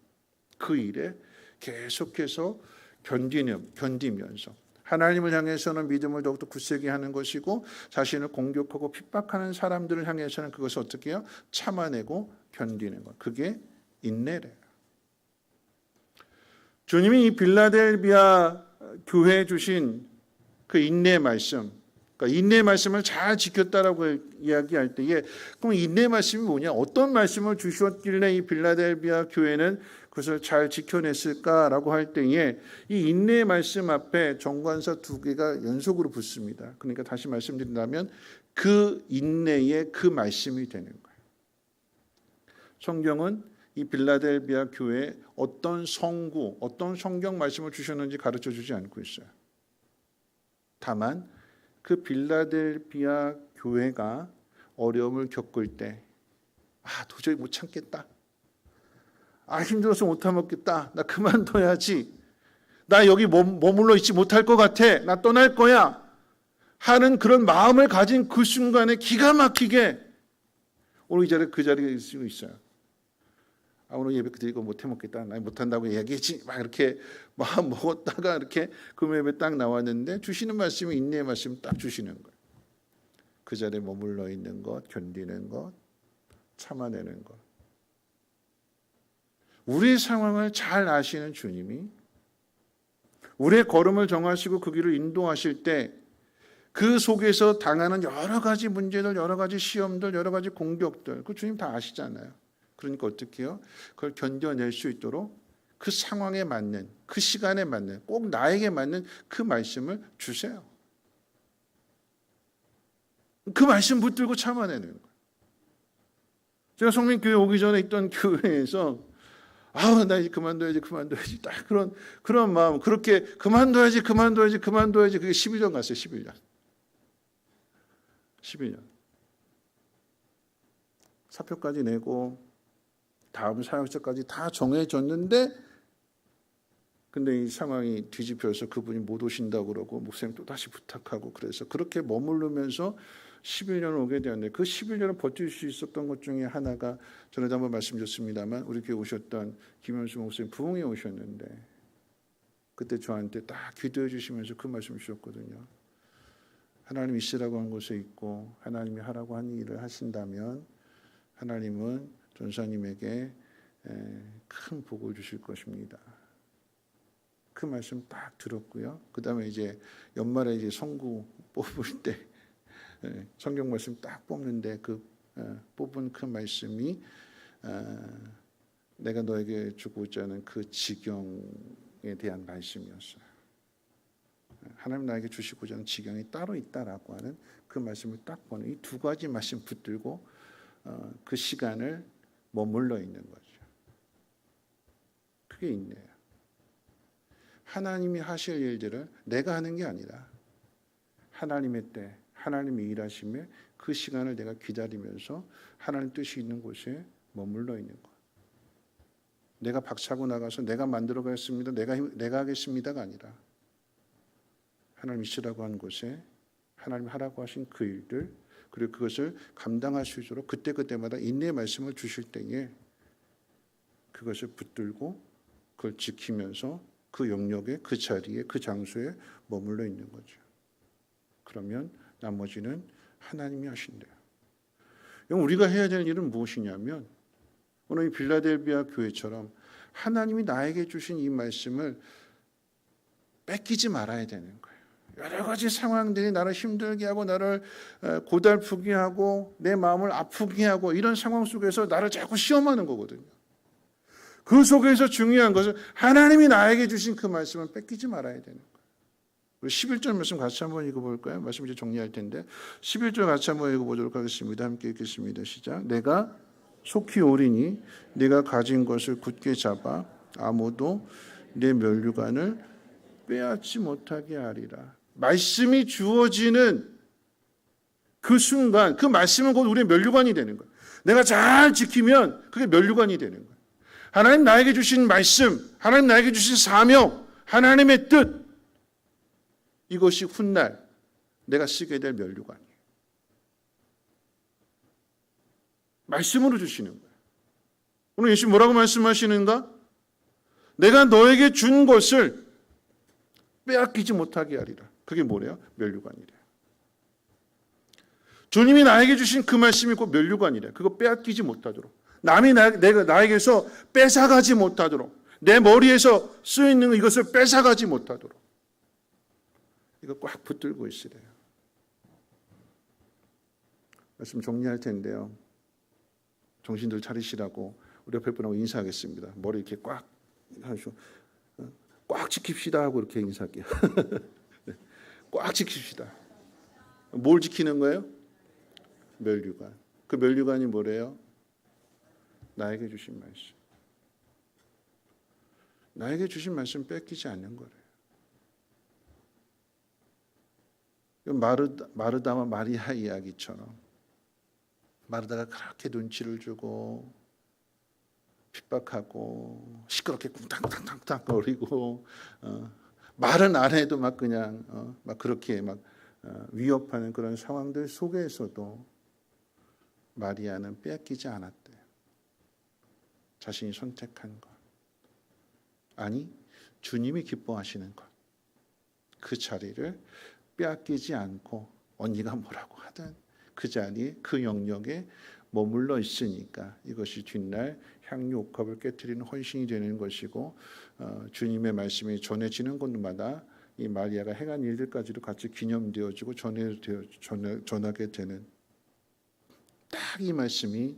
A: 그 일에 계속해서 견디면서 하나님을 향해서는 믿음을 더욱더 굳세게 하는 것이고 자신을 공격하고 핍박하는 사람들을 향해서는 그것을 어떻게 해요? 참아내고 견디는 것. 그게 인내래요. 주님이 이 빌라델비아 교회에 주신 그 인내의 말씀, 그러니까 인내의 말씀을 잘 지켰다라고 이야기할 때에 그럼 인내의 말씀이 뭐냐? 어떤 말씀을 주셨길래 이 빌라델비아 교회는 그것을 잘 지켜냈을까라고 할 때에 이 인내의 말씀 앞에 정관사 두 개가 연속으로 붙습니다. 그러니까 다시 말씀드린다면 그 인내의 그 말씀이 되는 거예요. 성경은 이 빌라델비아 교회에 어떤 성구, 어떤 성경 말씀을 주셨는지 가르쳐 주지 않고 있어요. 다만 그 빌라델비아 교회가 어려움을 겪을 때 도저히 못 참겠다. 힘들어서 못 참겠다. 나 그만둬야지. 나 여기 머물러 있지 못할 것 같아. 나 떠날 거야. 하는 그런 마음을 가진 그 순간에 기가 막히게 오늘 이 자리에 그 자리에 있을 수 있어요. 오늘 예배 드리고 못 해먹겠다. 나 못한다고 얘기했지. 막 이렇게 마음 먹었다가 이렇게 금요일에 딱 나왔는데 주시는 말씀이 인내의 말씀 딱 주시는 거예요. 그 자리에 머물러 있는 것, 견디는 것, 참아내는 것. 우리의 상황을 잘 아시는 주님이 우리의 걸음을 정하시고 그 길을 인도하실 때 그 속에서 당하는 여러 가지 문제들, 여러 가지 시험들, 여러 가지 공격들 그 주님 다 아시잖아요. 그러니까 어떻게 해요? 그걸 견뎌낼 수 있도록 그 상황에 맞는, 그 시간에 맞는, 꼭 나에게 맞는 그 말씀을 주세요. 그 말씀 붙들고 참아내는 거예요. 제가 성민교회 오기 전에 있던 교회에서 나 이제 그만둬야지 딱 그런 마음, 그렇게 그만둬야지 그게 11년 갔어요. 11년 사표까지 내고 다음 사역자까지 다 정해졌는데 근데 이 상황이 뒤집혀서 그분이 못 오신다고 그러고 목사님 또 다시 부탁하고 그래서 그렇게 머무르면서 11년을 오게 되었는데 그 11년을 버틸 수 있었던 것 중에 하나가 전에도 한번 말씀드렸습니다만 우리 교회 오셨던 김현수 목사님 부흥에 오셨는데 그때 저한테 딱 기도해 주시면서 그 말씀 주셨거든요. 하나님 있으라고 한 곳에 있고 하나님이 하라고 한 일을 하신다면 하나님은 전사님에게 큰 복을 주실 것입니다. 그 말씀 딱 들었고요. 그 다음에 이제 연말에 이제 성구 뽑을 때 성경 말씀 딱 뽑는데 그 뽑은 그 말씀이 내가 너에게 주고자 하는 그 지경에 대한 말씀이었어요. 하나님 나에게 주시고자 하는 지경이 따로 있다라고 하는 그 말씀을 딱 보는 이 두 가지 말씀 붙들고 그 시간을 머물러 있는 거죠. 그게 인내예요. 하나님이 하실 일들을 내가 하는 게 아니라 하나님의 때 하나님이 일하심에 그 시간을 내가 기다리면서 하나님 뜻이 있는 곳에 머물러 있는 것. 내가 박차고 나가서 내가 만들어가겠습니다. 내가 하겠습니다가 아니라 하나님 있으라고 한 곳에 하나님 하라고 하신 그 일들 그리고 그것을 감당할 수 있도록 그때그때마다 인내의 말씀을 주실 때에 그것을 붙들고 그걸 지키면서 그 영역에 그 자리에 그 장소에 머물러 있는 거죠. 그러면 나머지는 하나님이 하신대요. 우리가 해야 되는 일은 무엇이냐면 오늘 이 빌라델비아 교회처럼 하나님이 나에게 주신 이 말씀을 뺏기지 말아야 되는 거예요. 여러 가지 상황들이 나를 힘들게 하고 나를 고달프게 하고 내 마음을 아프게 하고 이런 상황 속에서 나를 자꾸 시험하는 거거든요. 그 속에서 중요한 것은 하나님이 나에게 주신 그 말씀을 뺏기지 말아야 되는 거예요. 우리 11절 말씀 같이 한번 읽어볼까요? 말씀 이제 정리할 텐데 11절 같이 한번 읽어보도록 하겠습니다. 함께 읽겠습니다. 시작. 내가 속히 오리니 내가 가진 것을 굳게 잡아 아무도 내 면류관을 빼앗지 못하게 하리라. 말씀이 주어지는 그 순간 그 말씀은 곧 우리의 면류관이 되는 거예요. 내가 잘 지키면 그게 면류관이 되는 거예요. 하나님 나에게 주신 말씀, 하나님 나에게 주신 사명, 하나님의 뜻, 이것이 훗날 내가 쓰게 될 면류관이에요. 말씀으로 주시는 거예요. 오늘 예수님 뭐라고 말씀하시는가? 내가 너에게 준 것을 빼앗기지 못하게 하리라. 그게 뭐래요? 면류관이래요. 주님이 나에게 주신 그 말씀이 곧 면류관이래요. 그거 빼앗기지 못하도록. 남이 나에게서 뺏어가지 못하도록. 내 머리에서 쓰여있는 이것을 뺏어가지 못하도록. 이거 꽉 붙들고 있으래요. 말씀 정리할 텐데요. 정신들 차리시라고 우리 옆에 분하고 인사하겠습니다. 머리 이렇게 꽉 하시고 꽉 지킵시다 하고 이렇게 인사할게요. 꽉 지킵시다. 뭘 지키는 거예요? 면류관. 그 면류관이 뭐래요? 나에게 주신 말씀. 나에게 주신 말씀 뺏기지 않는 거래요. 마르다와 마리아 이야기처럼 마르다가 그렇게 눈치를 주고 핍박하고 시끄럽게 쿵탕탕탕탕 거리고 말은 안 해도 막 그냥 막 그렇게 막 위협하는 그런 상황들 속에서도 마리아는 빼앗기지 않았대요. 자신이 선택한 것. 아니, 주님이 기뻐하시는 것. 그 자리를 빼앗기지 않고 언니가 뭐라고 하든 그 자리에 그 영역에 머물러 있으니까 이것이 뒷날 향유 옥합을 깨트리는 헌신이 되는 것이고 주님의 말씀이 전해지는 곳마다 이 마리아가 행한 일들까지도 같이 기념되어지고 전하게 되는 딱 이 말씀이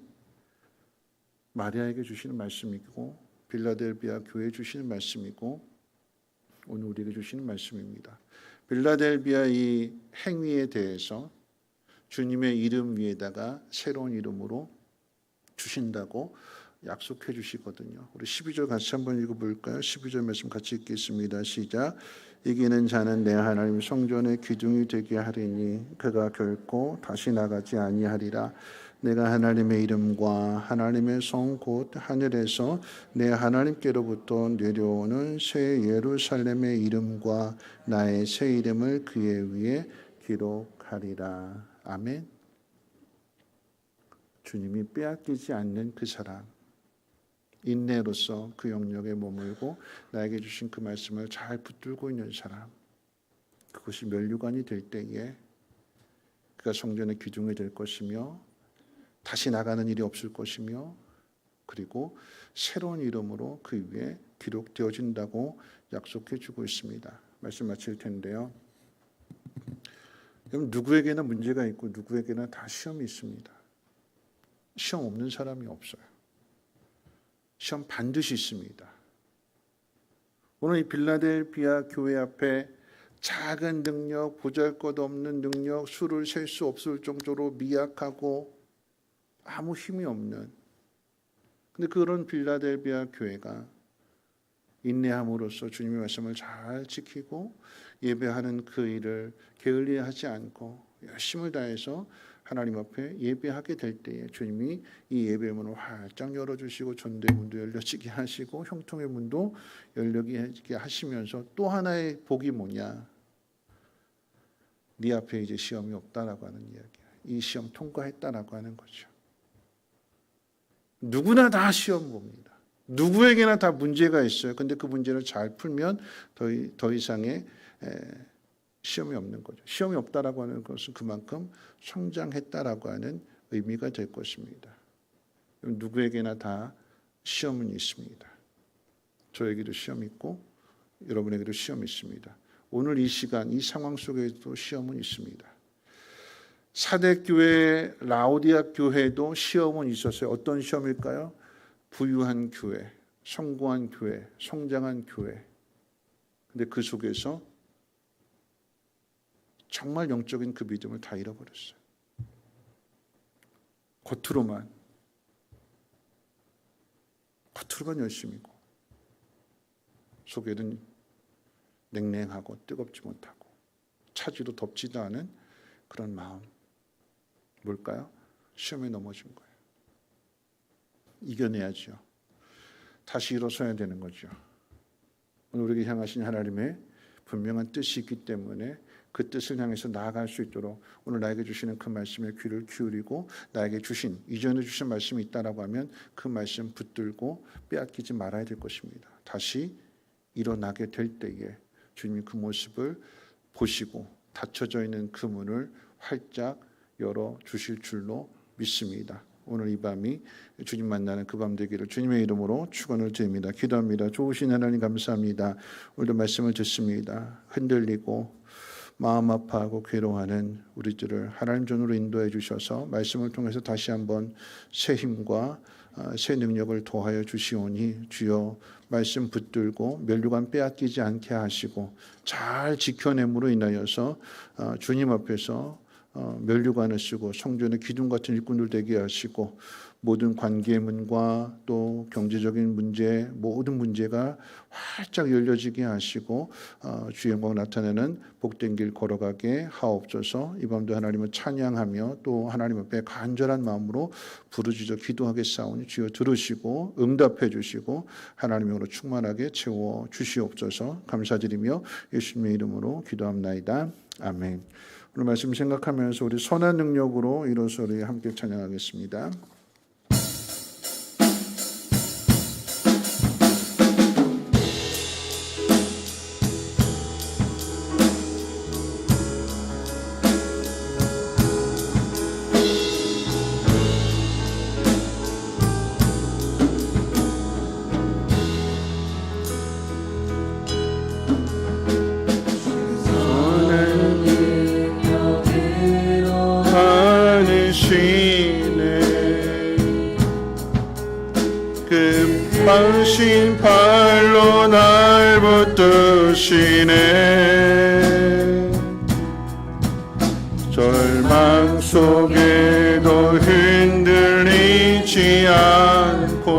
A: 마리아에게 주시는 말씀이고 빌라델비아 교회에 주시는 말씀이고 오늘 우리에게 주시는 말씀입니다. 빌라델비아 이 행위에 대해서 주님의 이름 위에다가 새로운 이름으로 주신다고 약속해 주시거든요. 우리 12절 같이 한번 읽어볼까요? 12절 말씀 같이 읽겠습니다. 시작. 이기는 자는 내 하나님 성전의 기둥이 되게 하리니 그가 결코 다시 나가지 아니하리라. 내가 하나님의 이름과 하나님의 성 곧 하늘에서 내 하나님께로부터 내려오는 새 예루살렘의 이름과 나의 새 이름을 그의 위에 기록하리라. 아멘. 주님이 빼앗기지 않는 그 사람, 인내로서 그 영역에 머물고 나에게 주신 그 말씀을 잘 붙들고 있는 사람, 그것이 면류관이 될 때에 그가 성전의 기둥이 될 것이며 다시 나가는 일이 없을 것이며 그리고 새로운 이름으로 그 위에 기록되어진다고 약속해 주고 있습니다. 말씀 마칠 텐데요. 여러분, 누구에게나 문제가 있고 누구에게나 다 시험이 있습니다. 시험 없는 사람이 없어요. 시험 반드시 있습니다. 오늘 이 빌라델비아 교회 앞에 작은 능력, 보잘것없는 능력, 수를 셀 수 없을 정도로 미약하고 아무 힘이 없는, 근데 그런 빌라델비아 교회가 인내함으로써 주님의 말씀을 잘 지키고 예배하는 그 일을 게을리하지 않고 열심을 다해서 하나님 앞에 예배하게 될 때에 주님이 이 예배의 문을 활짝 열어주시고 전도의 문도 열려지게 하시고 형통의 문도 열리게 하시면서 또 하나의 복이 뭐냐? 네 앞에 이제 시험이 없다라고 하는 이야기야. 이 시험 통과했다라고 하는 거죠. 누구나 다 시험 봅니다. 누구에게나 다 문제가 있어요. 근데 그 문제를 잘 풀면 더 이상의 시험이 없는 거죠. 시험이 없다라고 하는 것은 그만큼 성장했다라고 하는 의미가 될 것입니다. 누구에게나 다 시험은 있습니다. 저에게도 시험이 있고 여러분에게도 시험이 있습니다. 오늘 이 시간, 이 상황 속에도 시험은 있습니다. 사대교회, 라오디아 교회도 시험은 있었어요. 어떤 시험일까요? 부유한 교회, 성공한 교회, 성장한 교회. 근데 그 속에서 정말 영적인 그 믿음을 다 잃어버렸어요. 겉으로만 열심이고 속에는 냉랭하고 뜨겁지 못하고 차지도 덥지도 않은 그런 마음. 뭘까요? 시험에 넘어진 거예요. 이겨내야죠. 다시 일어서야 되는 거죠. 오늘 우리에게 향하신 하나님의 분명한 뜻이 있기 때문에 그 뜻을 향해서 나아갈 수 있도록 오늘 나에게 주시는 그 말씀에 귀를 기울이고 나에게 주신 이전에 주신 말씀이 있다라고 하면 그 말씀 붙들고 빼앗기지 말아야 될 것입니다. 다시 일어나게 될 때에 주님이 그 모습을 보시고 닫혀져 있는 그 문을 활짝 열어 주실 줄로 믿습니다. 오늘 이 밤이 주님 만나는 그 밤 되기를 주님의 이름으로 축원을 드립니다. 기도합니다. 좋으신 하나님 감사합니다. 오늘도 말씀을 듣습니다. 흔들리고 마음 아파하고 괴로워하는 우리들을 하나님 전으로 인도해 주셔서 말씀을 통해서 다시 한번 새 힘과 새 능력을 더하여 주시오니 주여 말씀 붙들고 면류관 빼앗기지 않게 하시고 잘 지켜냄으로 인하여서 주님 앞에서 면류관을 쓰고 성전의 기둥 같은 일꾼들 되게 하시고 모든 관계의 문과 또 경제적인 문제 모든 문제가 활짝 열려지게 하시고 주의 영광 나타내는 복된 길 걸어가게 하옵소서. 이 밤도 하나님을 찬양하며 또 하나님 앞에 간절한 마음으로 부르짖어 기도하겠사오니 주여 들으시고 응답해 주시고 하나님으로 충만하게 채워 주시옵소서. 감사드리며 예수님의 이름으로 기도합나이다. 아멘. 오늘 말씀 생각하면서 우리 선한 능력으로 일어서 우리 함께 찬양하겠습니다.
C: 당신 발로 날 붙드시네. 절망 속에도 흔들리지 않고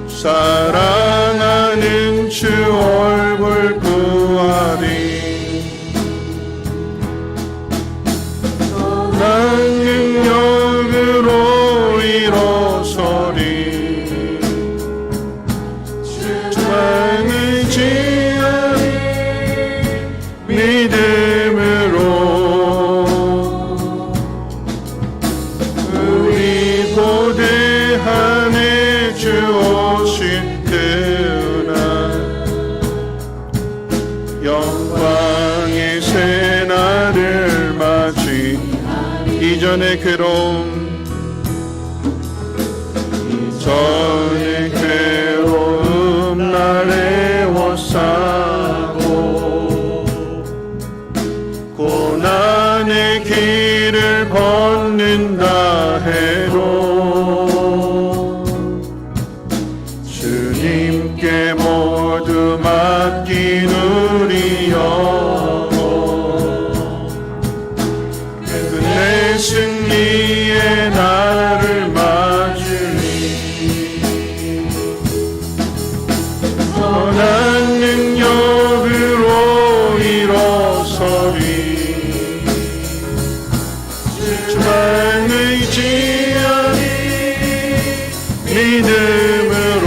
C: 사랑하는 주 얼굴 보아리. 난 능력으로 일어서리. 주만 의지하리. 믿음으로 우리 보대하네. 주 오신 그날 영광의 새날을 맞이 이전의 괴로움 이전의 괴로움 날 애워싸고 고난의 길을 걷는다 해도 주님께 모두 맡긴 우리 영혼 끝내 승리의 날을 맞으리. 선한 능력으로 일어서리. 주만 의지하리. 믿음으로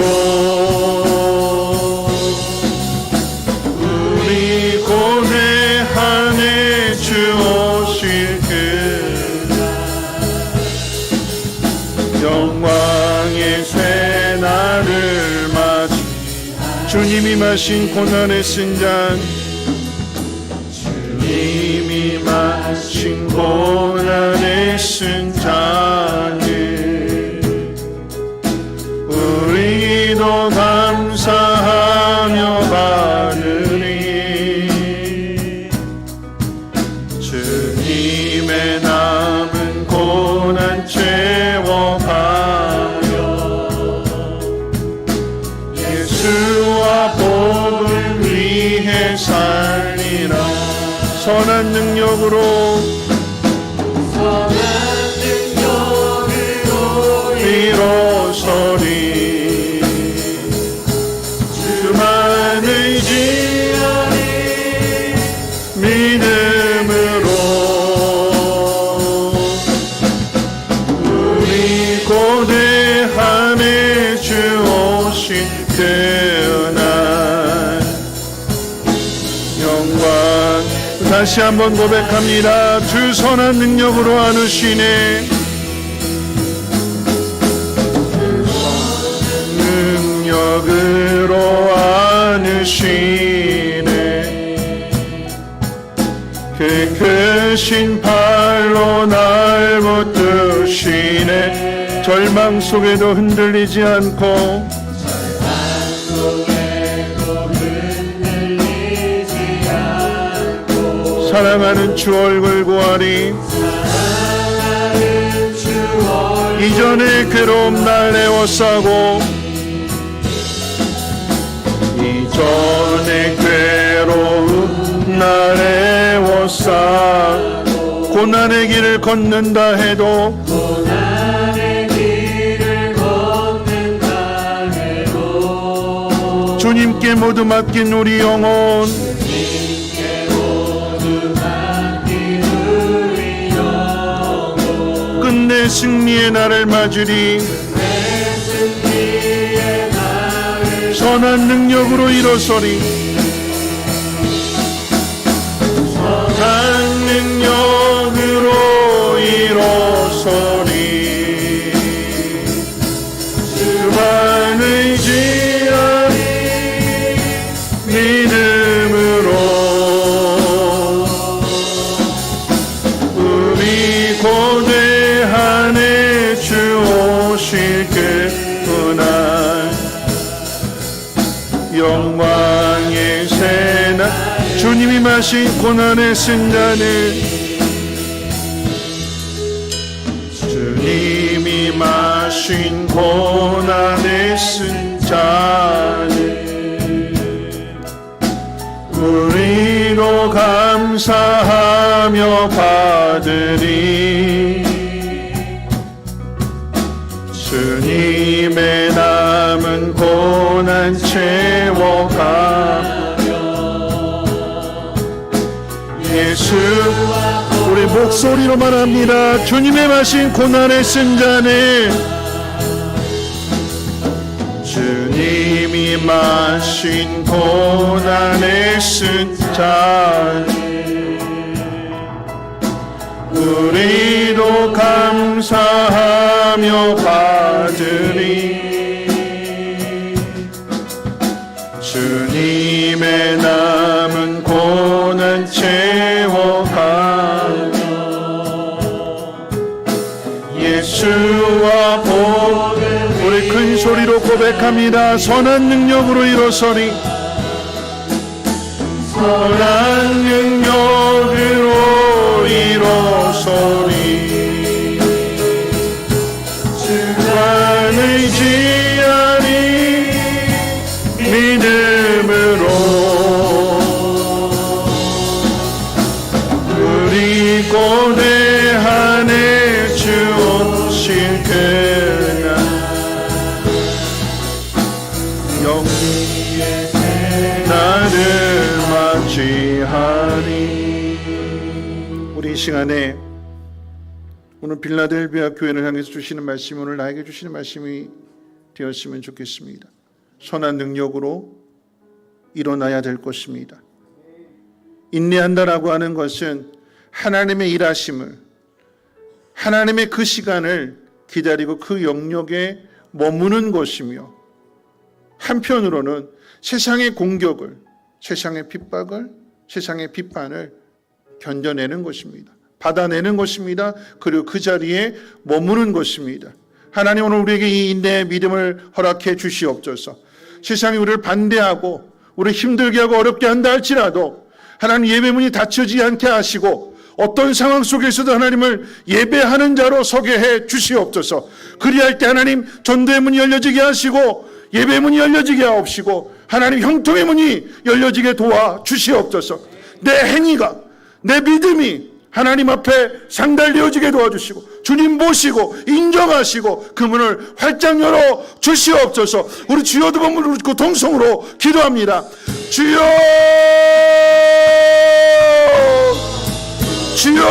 C: 우리 고대하네. 주 오실 그날 영광의 새날을 맞이 주님이 마신 고난의 쓴잔 주님이 마신 고난의 쓴잔을 우리도 감사하며 받으리. 주님의 남은 고난 채워가며 예수와 복을 위해 살리라. 능력으로 일어서리 주만 의지하니 믿음으로 우리 고대함에 주 오신 그날 영광. 다시 한번 고백합니다. 주 선한 능력으로 안으시네. 능력으로 안으시네. 그 크신 팔로 날 붙드시네. 절망 속에도 흔들리지 않고 사랑하는 주 얼굴 보아리. 이전의 괴로움 날 애워싸고 이전의 괴로움 날 애워싸 고난의 길을 걷는다 해도 주님께 모두 맡긴 우리 영혼 끝내 승리의 날을 맞으리. 선한 능력으로 일어서리. 선한 능력으로 일어서리. 주만 의지하니 믿음으로 우리 고대한에 주 오실 그날 영광의 새날 주님이 마신 고난의 승잔을 주님이 마신 고난의 승잔을 우리도 감사하며 받으리. 주님의 남은 고난 채워가 예수 우리 목소리로 말합니다. 주님의 마신 고난의 승잔을 주님이 마신 고난의 승잔을 우리도 감사하며 받으리. 주님의 남은 고난 채워가며 예수와 복 우리 큰 소리로 고백합니다. 선한 능력으로 일어서리. 선한 능력으로 일어서리. 주만 의지하니 믿음으로 우리 고대한에 주 오실 그날 영리의 나를 맞이하리. 우리 이 시간에 오늘 빌라델비아 교회를 향해서 주시는 말씀이 오늘 나에게 주시는 말씀이 되었으면 좋겠습니다. 선한 능력으로 일어나야 될 것입니다. 인내한다라고 하는 것은 하나님의 일하심을, 하나님의 그 시간을 기다리고 그 영역에 머무는 것이며, 한편으로는 세상의 공격을, 세상의 핍박을, 세상의 비판을 견뎌내는 것입니다. 받아내는 것입니다. 그리고 그 자리에 머무는 것입니다. 하나님 오늘 우리에게 이 인내의 믿음을 허락해 주시옵소서. 세상이 우리를 반대하고 우리를 힘들게 하고 어렵게 한다 할지라도 하나님 예배문이 닫혀지지 않게 하시고 어떤 상황 속에서도 하나님을 예배하는 자로 서게 해 주시옵소서. 그리할 때 하나님 전도의 문이 열려지게 하시고 예배의 문이 열려지게 하옵시고 하나님 형통의 문이 열려지게 도와 주시옵소서. 내 행위가 내 믿음이 하나님 앞에 상달되어지게 도와주시고 주님 보시고 인정하시고 그 문을 활짝 열어 주시옵소서. 우리 주여 두 번 부르고 동성으로 기도합니다. 주여, 주여.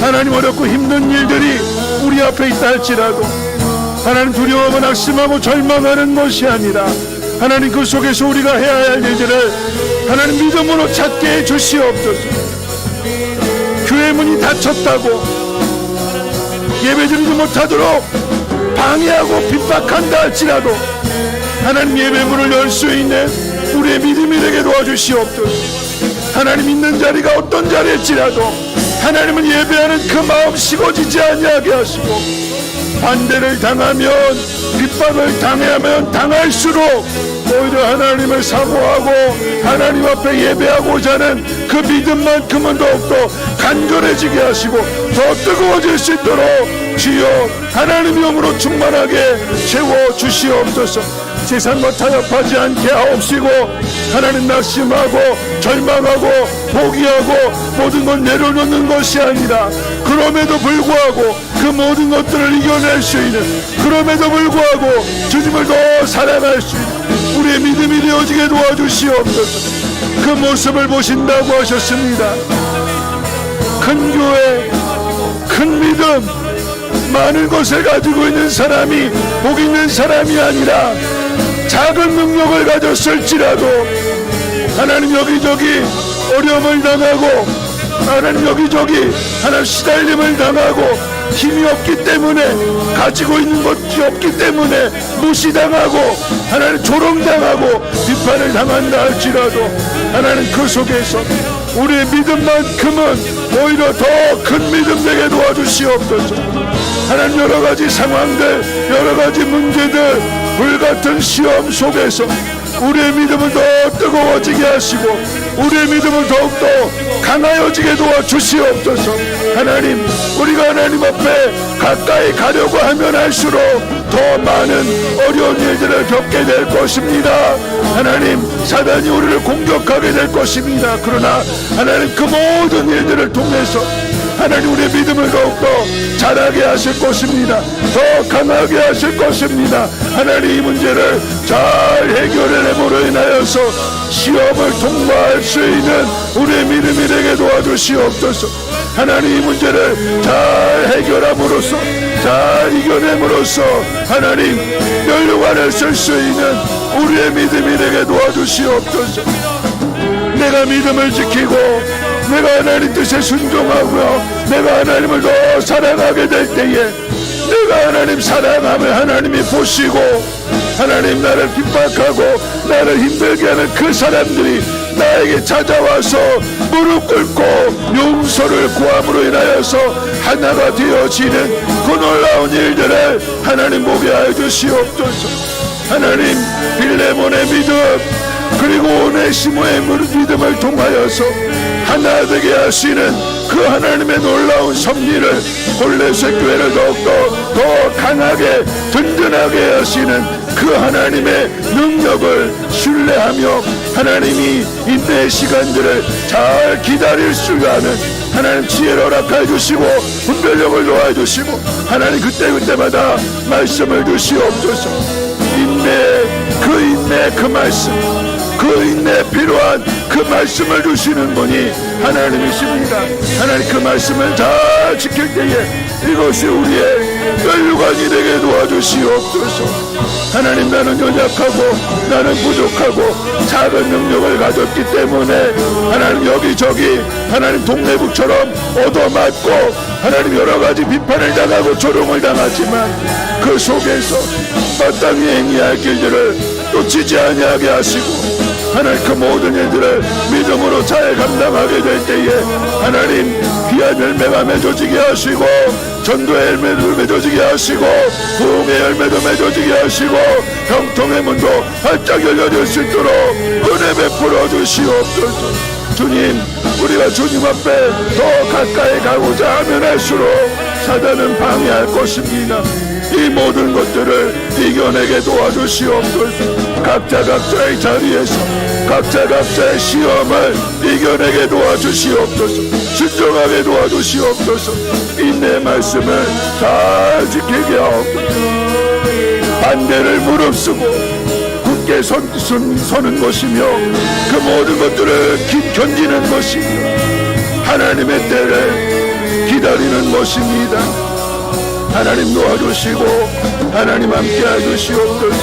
C: 하나님, 어렵고 힘든 일들이 우리 앞에 있다 할지라도 하나님, 두려워하고 낙심하고 절망하는 것이 아니라 하나님, 그 속에서 우리가 해야 할 일들을 하나님 믿음으로 찾게 해 주시옵소서. 교회 문이 닫혔다고 예배드리지 못하도록 방해하고 핍박한다 할지라도 하나님, 예배 문을 열 수 있는 우리의 믿음이 되게 도와주시옵소서. 하나님, 있는 자리가 어떤 자리일지라도 하나님을 예배하는 그 마음 식어지지 아니하게 하시고, 반대를 당하면, 핍박을 당하면 당할수록 오히려 하나님을 사모하고 하나님 앞에 예배하고자 하는 그 믿음만큼은 더욱더 간절해지게 하시고 더 뜨거워질 수 있도록 주여 하나님의 영으로 충만하게 채워주시옵소서. 세상과 타협하지 않게 하옵시고 하나님, 낙심하고 절망하고 포기하고 모든 걸 내려놓는 것이 아니라 그럼에도 불구하고 그 모든 것들을 이겨낼 수 있는, 그럼에도 불구하고 주님을 더 사랑할 수 있는 우리의 믿음이 되어지게 도와주시옵소서. 그 모습을 보신다고 하셨습니다. 큰 교회, 큰 믿음, 많은 것을 가지고 있는 사람이 복 있는 사람이 아니라 작은 능력을 가졌을지라도 하나님, 여기저기 어려움을 당하고 하나님, 여기저기 하나님 시달림을 당하고 힘이 없기 때문에, 가지고 있는 것이 없기 때문에 무시당하고 하나님 조롱당하고 비판을 당한다 할지라도 하나님, 그 속에서 우리의 믿음만큼은 오히려 더 큰 믿음 되게 도와주시옵소서. 하나님, 여러가지 상황들, 여러가지 문제들, 불같은 시험 속에서 우리의 믿음을 더 뜨거워지게 하시고 우리의 믿음을 더욱더 강하여지게 도와주시옵소서. 하나님, 우리가 하나님 앞에 가까이 가려고 하면 할수록 더 많은 어려운 일들을 겪게 될 것입니다. 하나님, 사단이 우리를 공격하게 될 것입니다. 그러나 하나님, 그 모든 일들을 통해서 하나님, 우리의 믿음을 더욱더 자라게 하실 것입니다. 더 강하게 하실 것입니다. 하나님, 이 문제를 잘 해결해내므로 인하여서 시험을 통과할 수 있는 우리의 믿음이 되게 도와주시옵소서. 하나님, 이 문제를 잘 해결함으로써, 잘 이겨냄으로써 하나님, 면류관을 쓸 수 있는 우리의 믿음이 되게 도와주시옵소서. 내가 믿음을 지키고 내가 하나님 뜻에 순종하고요, 내가 하나님을 더 사랑하게 될 때에 내가 하나님 사랑하면 하나님이 보시고 하나님, 나를 핍박하고 나를 힘들게 하는 그 사람들이 나에게 찾아와서 무릎 꿇고 용서를 구함으로 인하여서 하나가 되어지는 그 놀라운 일들을 하나님 보게 하여 주시옵소서. 하나님, 빌레몬의 믿음 그리고 오네시모의 믿음을 통하여서 하나 되게 하시는 그 하나님의 놀라운 섭리를 골레셋 교회를 더욱더 더 강하게 든든하게 하시는 그 하나님의 능력을 신뢰하며 하나님이 인내의 시간들을 잘 기다릴 수 있는 하나님 지혜를 허락해 주시고 분별력을 도와 주시고 하나님, 그때마다 말씀을 주시옵소서. 인내 그 말씀, 그 인내에 필요한 그 말씀을 주시는 분이 하나님이십니다. 하나님, 그 말씀을 잘 지킬 때에 이것이 우리의 면류관이 되게 도와주시옵소서. 하나님, 나는 연약하고 나는 부족하고 작은 능력을 가졌기 때문에 하나님, 여기저기 하나님 동네북처럼 얻어맞고 하나님 여러가지 비판을 당하고 조롱을 당하지만 그 속에서 마땅히 행해야 할 길들을 놓치지 아니하게 하시고 하나님, 그 모든 일들을 믿음으로 잘 감당하게 될 때에 하나님, 귀한 열매가 맺어지게 하시고 전도의 열매도 맺어지게 하시고 부흥의 열매도 맺어지게 하시고 형통의 문도 활짝 열려질 수 있도록 은혜 베풀어 주시옵소서. 주님, 우리가 주님 앞에 더 가까이 가고자 하면 할수록 사단은 방해할 것입니다. 이 모든 것들을 이겨내게 도와주시옵소서. 각자의 자리에서 각자의 시험을 이겨내게 도와주시옵소서. 순종하게 도와주시옵소서. 인내 말씀을 잘 지키게 하옵소서. 반대를 무릅쓰고 굳게 서는 것이며 그 모든 것들을 견디는 것이며 하나님의 때를 기다리는 것입니다. 하나님 도와주시고 하나님 함께 해주시옵소서.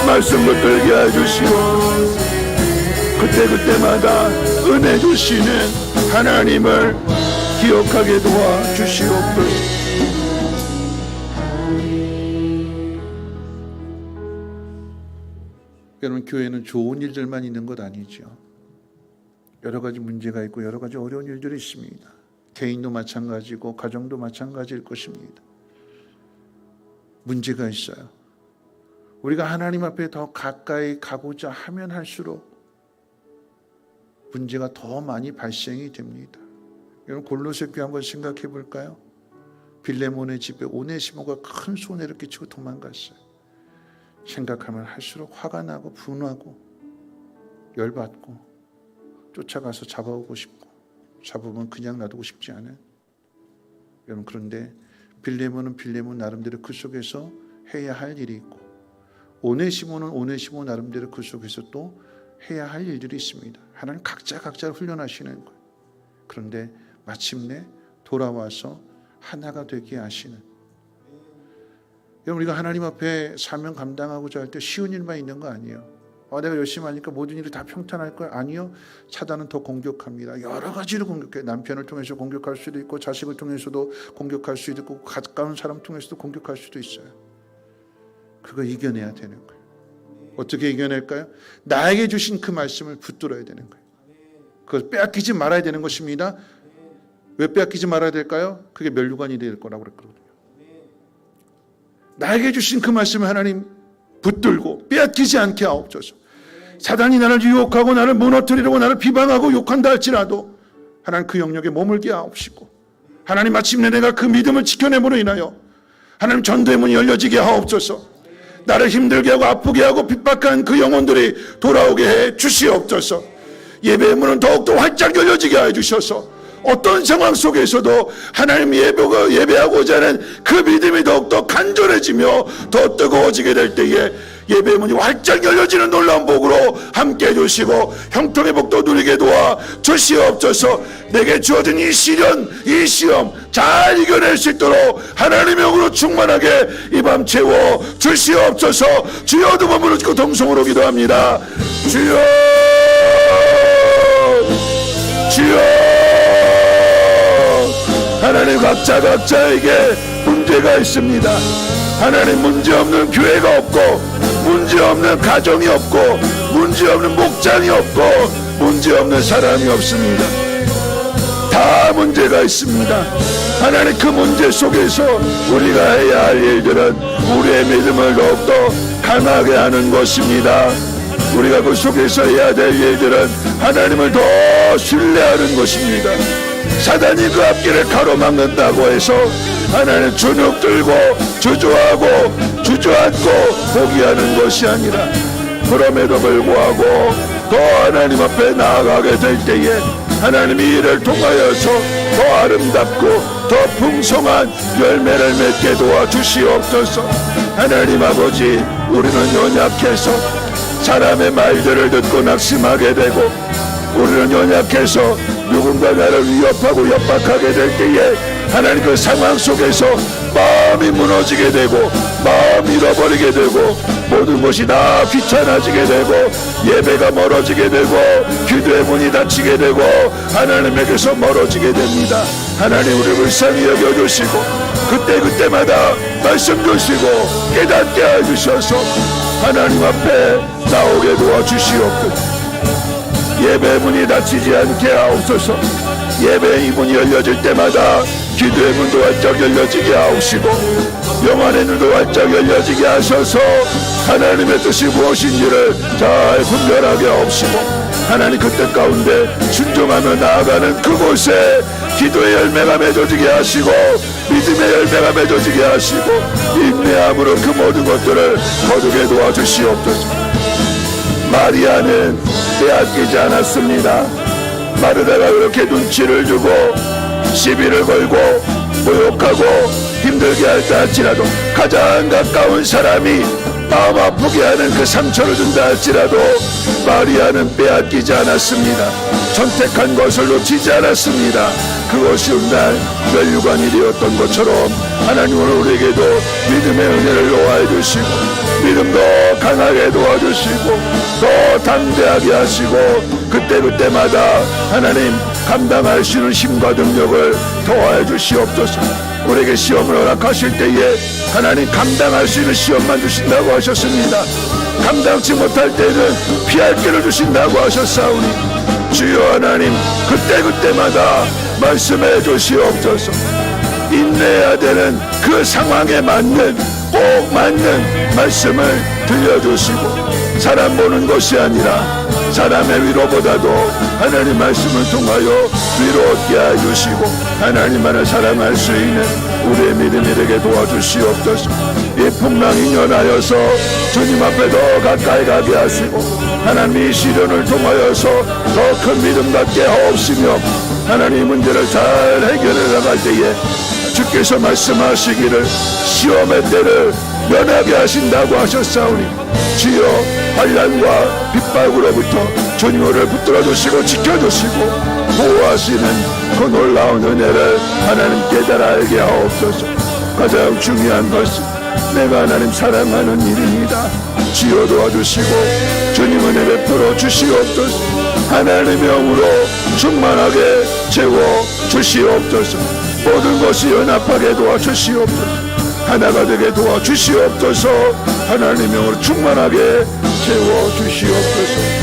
C: 말씀 붙들게 해주시옵소서. 그때마다 은혜 주시는 하나님을 기억하게 도와주시옵소서. 여러분, 교회는 좋은 일들만 있는 것 아니죠. 여러 가지 문제가 있고 여러 가지 어려운 일들이 있습니다. 개인도 마찬가지고 가정도 마찬가지일 것입니다. 문제가 있어요. 우리가 하나님 앞에 더 가까이 가고자 하면 할수록 문제가 더 많이 발생이 됩니다. 여러분, 골로새 교회 한번 생각해 볼까요? 빌레몬의 집에 오네시모가 큰 손해를 끼치고 도망갔어요. 생각하면 할수록 화가 나고 분하고 열받고 쫓아가서 잡아오고 싶고 잡으면 그냥 놔두고 싶지 않은. 여러분, 그런데 빌레몬은 빌레몬 나름대로 그 속에서 해야 할 일이 있고 오네시모는 오네시모 나름대로 그 속에서 또 해야 할 일들이 있습니다. 하나님 각자를 훈련하시는 거예요. 그런데 마침내 돌아와서 하나가 되게 하시는. 여러분, 우리가 하나님 앞에 사명 감당하고자 할 때 쉬운 일만 있는 거 아니에요. 내가 열심히 하니까 모든 일이 다 평탄할 거야. 아니요. 사단은 더 공격합니다. 여러 가지로 공격해. 남편을 통해서 공격할 수도 있고 자식을 통해서도 공격할 수도 있고 가까운 사람 통해서도 공격할 수도 있어요. 그거 이겨내야 되는 거예요. 어떻게 이겨낼까요? 나에게 주신 그 말씀을 붙들어야 되는 거예요. 그걸 빼앗기지 말아야 되는 것입니다. 왜 빼앗기지 말아야 될까요? 그게 멸류관이 될 거라고 그랬거든요. 나에게 주신 그 말씀을 하나님 붙들고 빼앗기지 않게 하옵소서. 사단이 나를 유혹하고 나를 무너뜨리려고 나를 비방하고 욕한다 할지라도 하나님 그 영역에 머물게 하옵시고 하나님 마침내 내가 그 믿음을 지켜냄으로 인하여 하나님 전도의 문이 열려지게 하옵소서. 나를 힘들게 하고 아프게 하고 핍박한 그 영혼들이 돌아오게 해 주시옵소서. 예배의 문은 더욱더 활짝 열려지게 해 주셔서 어떤 상황 속에서도 하나님 예배하고자 하는 그 믿음이 더욱더 간절해지며 더 뜨거워지게 될 때에 예배의 문이 활짝 열려지는 놀라운 복으로 함께 해주시고 형통의 복도 누리게 도와 주시옵소서. 내게 주어진 이 시련 이 시험 잘 이겨낼 수 있도록 하나님의 영으로 충만하게 이 밤 채워 주시옵소서. 주여 두 번 부르짖고 동성으로 기도합니다. 주여 주여. 하나님 각자에게 문제가 있습니다. 하나님 문제없는 교회가 없고 문제없는 가정이 없고 문제없는 목장이 없고 문제없는 사람이 없습니다. 다 문제가 있습니다. 하나님 그 문제 속에서 우리가 해야 할 일들은 우리의 믿음을 더욱더 강하게 하는 것입니다. 우리가 그 속에서 해야 될 일들은 하나님을 더 신뢰하는 것입니다. 사단이 그 앞길을 가로막는다고 해서 하나님 주눅 들고 주저하고 주저앉고 포기하는 것이 아니라 그럼에도 불구하고 더 하나님 앞에 나아가게 될 때에 하나님이 이를 통하여서 더 아름답고 더 풍성한 열매를 맺게 도와주시옵소서. 하나님 아버지, 우리는 연약해서 사람의 말들을 듣고 낙심하게 되고 우리는 연약해서 누군가 나를 위협하고 협박하게 될 때에 하나님 그 상황 속에서 마음이 무너지게 되고 마음이 잃어버리게 되고 모든 것이 다 귀찮아지게 되고 예배가 멀어지게 되고 기도의 문이 닫히게 되고 하나님에게서 멀어지게 됩니다. 하나님 우리를 불쌍히 여겨주시고 그때마다 말씀 주시고 깨닫게 해주셔서 하나님 앞에 나오게 도와주시옵소서. 예배의 문이 닫히지 않게 하옵소서. 예배의 문이 열려질 때마다 기도의 문도 활짝 열려지게 하옵시고 영안의 눈도 활짝 열려지게 하셔서 하나님의 뜻이 무엇인지를 잘 분별하게 하옵시고 하나님 그 뜻 가운데 순종하며 나아가는 그곳에 기도의 열매가 맺어지게 하시고 믿음의 열매가 맺어지게 하시고 인내함으로 그 모든 것들을 거두게 도와주시옵소서. 마리아는 빼앗기지 않았습니다. 마르다가 그렇게 눈치를 주고 시비를 걸고 모욕하고 힘들게 할다 할지라도 가장 가까운 사람이 마음 아프게 하는 그 상처를 준다 할지라도 마리아는 빼앗기지 않았습니다. 선택한 것을 놓치지 않았습니다. 그것이 훗날 멸류관이 되었던 것처럼 하나님은 우리에게도 믿음의 은혜를 노하여 주시고 믿음도 강하게 도와주시고 더 담대하게 하시고 그때마다 하나님 감당할 수 있는 힘과 능력을 더하여 주시옵소서. 우리에게 시험을 허락하실 때에 하나님 감당할 수 있는 시험만 주신다고 하셨습니다. 감당치 못할 때는 피할 길을 주신다고 하셨사오니 주여 하나님 그때마다 말씀해 주시옵소서. 인내해야 되는 그 상황에 맞는 꼭 맞는 말씀을 들려주시고 사람 보는 것이 아니라 사람의 위로보다도 하나님 말씀을 통하여 위로 얻게 해주시고 하나님만을 사랑할 수 있는 우리의 믿음이 되게 도와주시옵소서. 이 풍랑이 연하여서 주님 앞에 더 가까이 가게 하시고 하나님 이 시련을 통하여서 더 큰 믿음 갖게 하옵시며 하나님 문제를 잘 해결해 나갈 때에 주께서 말씀하시기를 시험의 때를 면하게 하신다고 하셨사오니 주여 환난과 핍박으로부터 주님 우리를 붙들어 주시고 지켜주시고 보호하시는 그 놀라운 은혜를 하나님 깨달아 알게 하옵소서. 가장 중요한 것은 내가 하나님 사랑하는 일입니다. 주여 도와주시고 주님 은혜 베풀어 주시옵소서. 하나님의 영으로 충만하게 채워 주시옵소서. 모든 것이 연합하게 도와주시옵소서. 하나가 되게 도와주시옵소서. 하나님의 영으로 충만하게 채워 주시옵소서.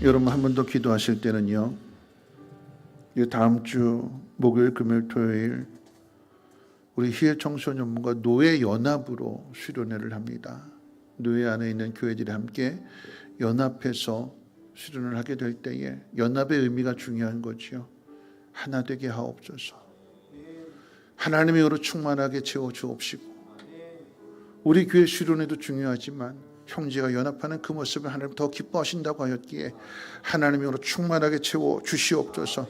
A: 여러분 한 번 더 기도하실 때는요, 이 다음 주 목요일, 금요일, 토요일 우리 희애 청소년부가 노예 연합으로 수련회를 합니다. 노예 안에 있는 교회들이 함께 연합해서 수련을 하게 될 때에 연합의 의미가 중요한 거지요. 하나 되게 하옵소서. 하나님의 영으로 충만하게 채워 주옵시고 우리 교회 수련회도 중요하지만 형제가 연합하는 그 모습을 하나님 더 기뻐하신다고 하였기에 하나님의 영으로 충만하게 채워 주시옵소서.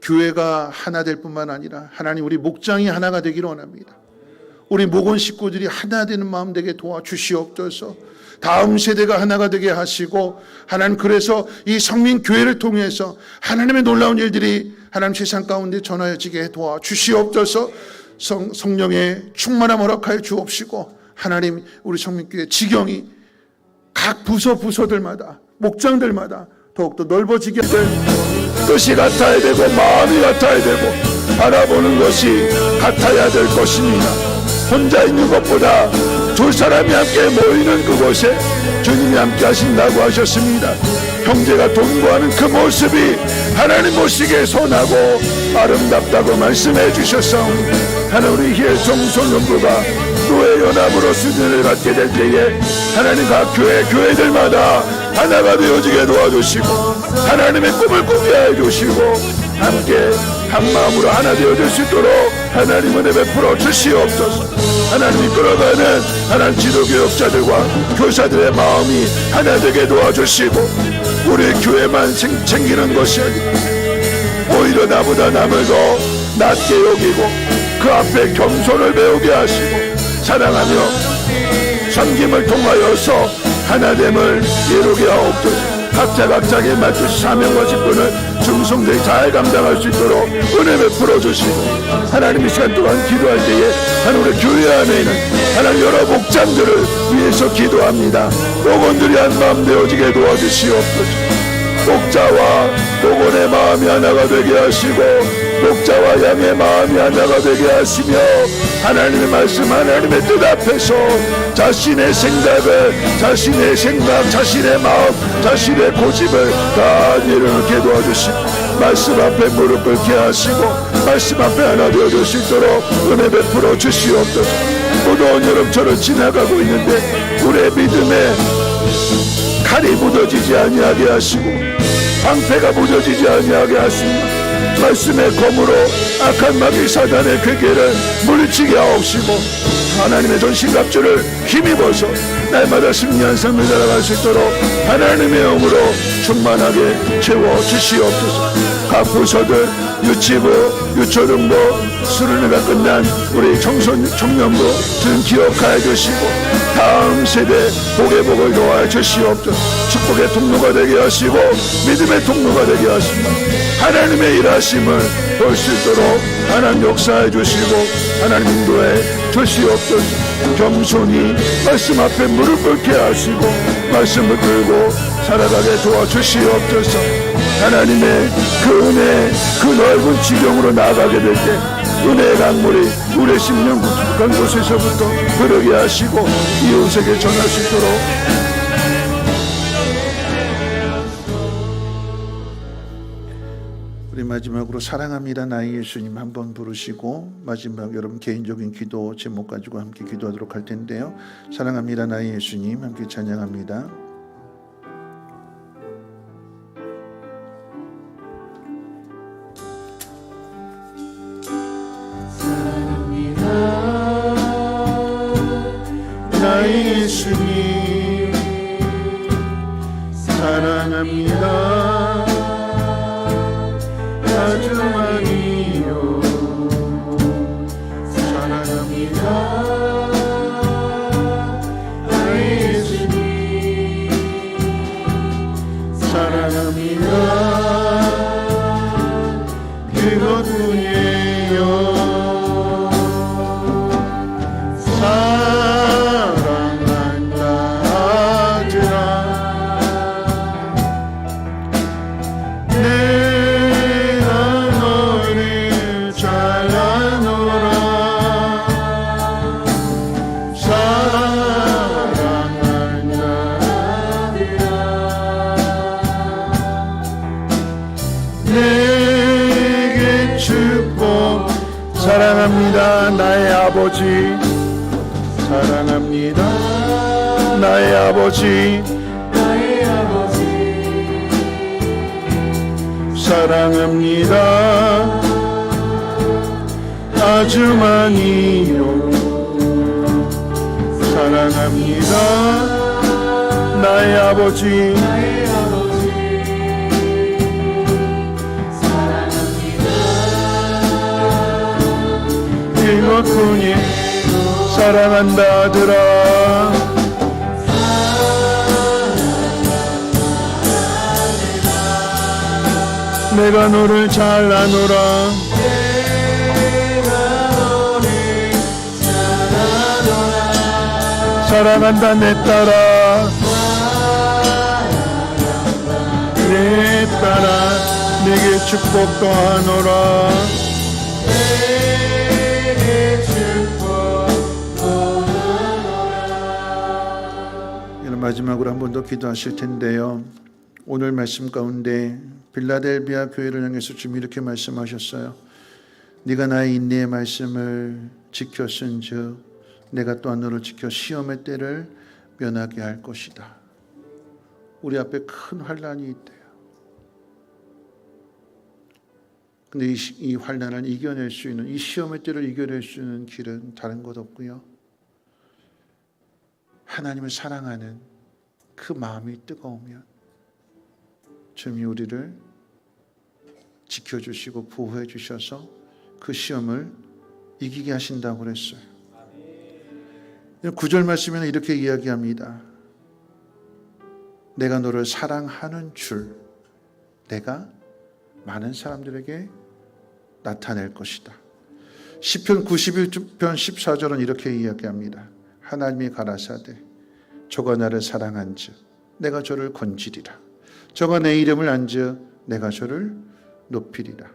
A: 교회가 하나 될 뿐만 아니라 하나님 우리 목장이 하나가 되기를 원합니다. 우리 목원 식구들이 하나 되는 마음 되게 도와주시옵소서. 다음 세대가 하나가 되게 하시고 하나님 그래서 이 성민교회를 통해서 하나님의 놀라운 일들이 하나님 세상 가운데 전하여지게 도와주시옵소서. 성령의 충만함 허락하여 주옵시고 하나님 우리 성민교회 지경이 각 부서들마다 목장들마다 더욱더 넓어지게 될 뜻이 같아야 되고 마음이 같아야 되고 바라보는 것이 같아야 될 것입니다. 혼자 있는 것보다 두 사람이 함께 모이는 그곳에 주님이 함께 하신다고 하셨습니다. 형제가 동거하는 그 모습이 하나님 보시기에 선하고 아름답다고 말씀해 주셨사오니 하나님 우리 희애 청소년부가 노예 연합으로 수련을 갖게 될 때에 하나님 각 교회들마다 하나가 되어지게 도와주시고 하나님의 꿈을 꾸게 해주시고 함께 한 마음으로 하나 되어질 수 있도록 하나님 은혜 베풀어 주시옵소서. 하나님 이끌어가는 하나님 지도교육자들과 교사들의 마음이 하나 되게 도와주시고 우리 교회만 챙기는 것이 아니라 오히려 나보다 남을 더 낮게 여기고 그 앞에 겸손을 배우게 하시고 사랑하며 섬김을 통하여서 하나됨을 이루게 하옵소서. 각자에게 맞춘 사명과 직분을 충성되게 잘 감당할 수 있도록 은혜 베풀어 주시고 하나님 이 시간 동안 기도할 때에 하나님 우리 교회 안에 있는 하나님 여러 목장들을 위해서 기도합니다. 목원들이 한 마음 되어지게 도와주시옵소서. 목자와 목원의 마음이 하나가 되게 하시고 목자와 양의 마음이 하나가 되게 하시며 하나님의 말씀 하나님의 뜻 앞에서 자신의 생각을 자신의 생각 자신의 마음 자신의 고집을 다 내려놓게 도와주시고 말씀 앞에 무릎 꿇게 하시고 말씀 앞에 하나 되어줄 수 있도록 은혜 베풀어 주시옵소서. 무더운 여름철을 지나가고 있는데 우리의 믿음에
C: 칼이 묻어지지 아니하게 하시고 방패가 묻어지지 아니하게 하시며 말씀의 검으로 악한 마귀 사단의 괴계를 물리치게 하옵시고 하나님의 전신갑주를 힘입어서 날마다 승리한 삶을 살아갈 수 있도록 하나님의 영으로 충만하게 채워주시옵소서. 각 부서들 유치부, 유초등부, 수련회가 끝난 우리 청년부 등 기억하여 주시고 다음 세대 복의 복을 도와여 주시옵소서. 축복의 통로가 되게 하시고 믿음의 통로가 되게 하시고 하나님의 일하심을 볼 수 있도록 하나님 역사해 주시고 하나님 인도해 주시옵소서. 겸손히 말씀 앞에 무릎 꿇게 하시고 말씀을 들고 살아가게 도와주시옵소서. 하나님의 그 은혜, 그 넓은 지경으로 나아가게 될 때 은혜의 강물이 우리의 심령 깊은 곳에서부터 흐르게 하시고 이웃에게 전할 수 있도록 우리 마지막으로 사랑합니다 나의 예수님 한번 부르시고 마지막 여러분 개인적인 기도 제목 가지고 함께 기도하도록 할 텐데요. 사랑합니다 나의 예수님 함께 찬양합니다. 나의 예수님 사랑합니다 아주 많이요 사랑합니다 나의 예수님 사랑합니다 그것뿐이에요 사랑합니다 나의 아버지 사랑합니다 나의 아버지 사랑합니다 아주 많이요 사랑합니다 나의 아버지 이것뿐이 사랑한다 아들아 내가 너를 잘 아노라 사랑한다 내 딸아 내 딸아 내게 축복도 하노라 마지막으로 한 번 더 기도하실 텐데요. 오늘 말씀 가운데 빌라델비아 교회를 향해서 주님 이렇게 말씀하셨어요. 네가 나의 인내의 말씀을 지켰은즉 내가 또한 너를 지켜 시험의 때를 면하게 할 것이다. 우리 앞에 큰 환난이 있대요. 근데 이 환난을 이겨낼 수 있는 이 시험의 때를 이겨낼 수 있는 길은 다른 것 없고요. 하나님을 사랑하는 그 마음이 뜨거우면 주님이 우리를 지켜주시고 보호해 주셔서 그 시험을 이기게 하신다고 그랬어요. 9절 말씀에는 이렇게 이야기합니다. 내가 너를 사랑하는 줄 내가 많은 사람들에게 나타낼 것이다. 시편 91편 14절은 이렇게 이야기합니다. 하나님이 가라사대 저가 나를 사랑한즉 내가 저를 건지리라. 저가 내 이름을 안즉 내가 저를 높이리라.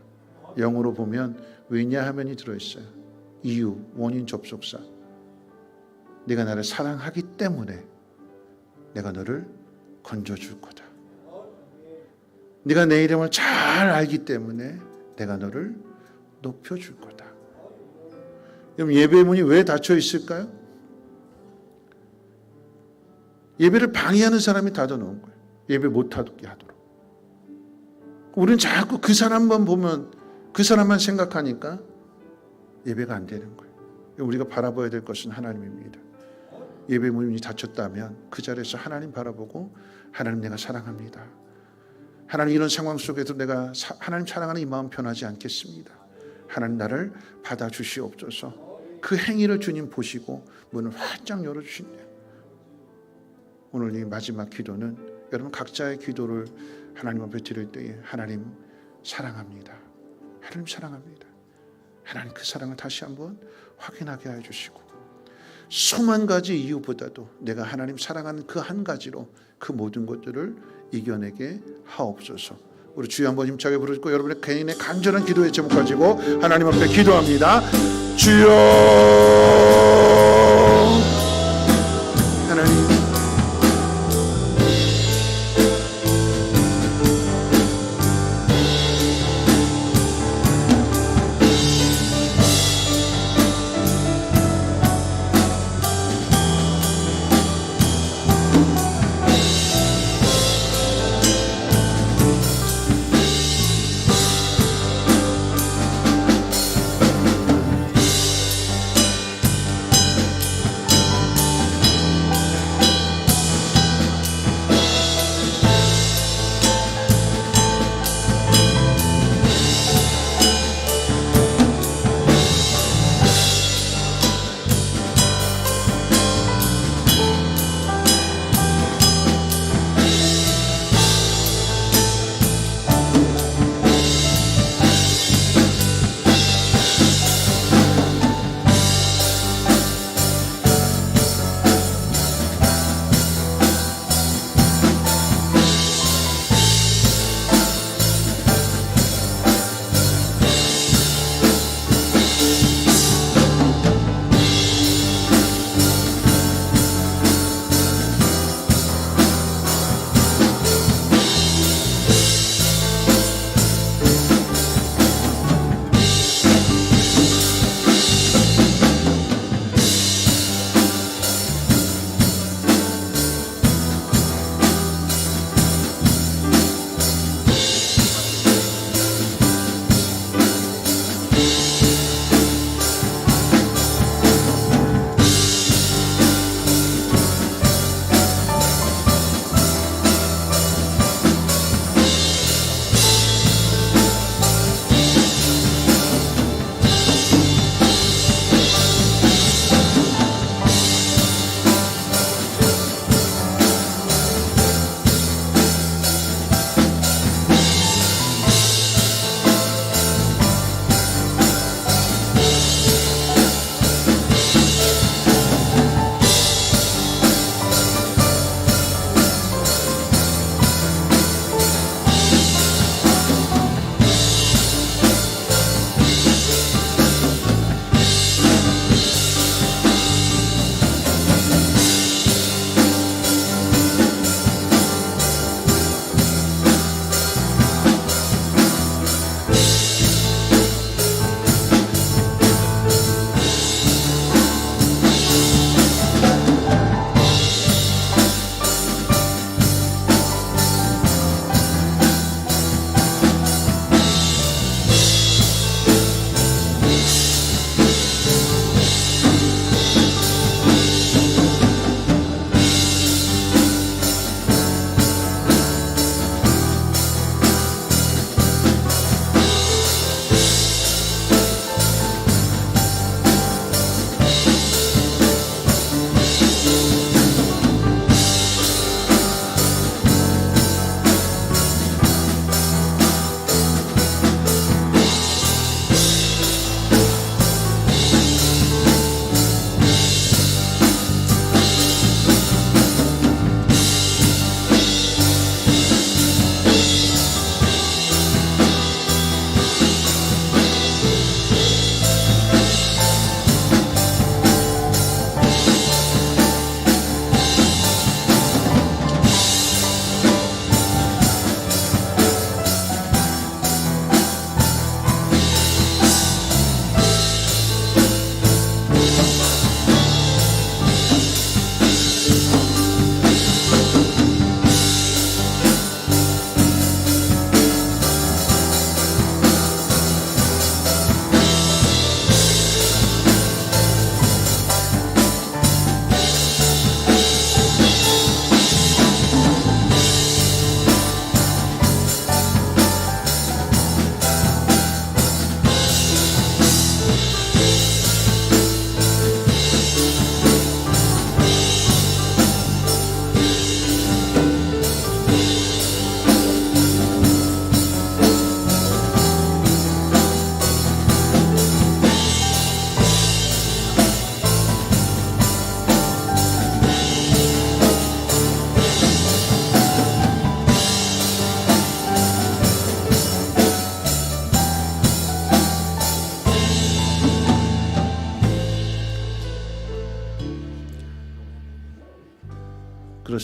C: 영어로 보면 왜냐하면이 들어있어요. 이유, 원인, 접속사. 네가 나를 사랑하기 때문에 내가 너를 건져줄 거다. 네가 내 이름을 잘 알기 때문에 내가 너를 높여줄 거다. 그럼 예배의 문이 왜 닫혀 있을까요? 예배를 방해하는 사람이 닫아놓은 거예요. 예배 못하게 하도록. 우리는 자꾸 그 사람만 보면 그 사람만 생각하니까 예배가 안 되는 거예요. 우리가 바라봐야 될 것은 하나님입니다. 예배 문이 닫혔다면 그 자리에서 하나님 바라보고 하나님 내가 사랑합니다. 하나님 이런 상황 속에도 내가 하나님 사랑하는 이 마음 변하지 않겠습니다. 하나님 나를 받아주시옵소서. 그 행위를 주님 보시고 문을 활짝 열어주신대요. 오늘 이 마지막 기도는 여러분 각자의 기도를 하나님 앞에 드릴 때에 하나님 사랑합니다. 하나님 사랑합니다. 하나님 그 사랑을 다시 한번 확인하게 해주시고 수만 가지 이유보다도 내가 하나님 사랑하는 그 한 가지로 그 모든 것들을 이겨내게 하옵소서. 우리 주여 한번 힘차게 부르고 여러분의 개인의 간절한 기도의 제목 가지고 하나님 앞에 기도합니다. 주여 하나님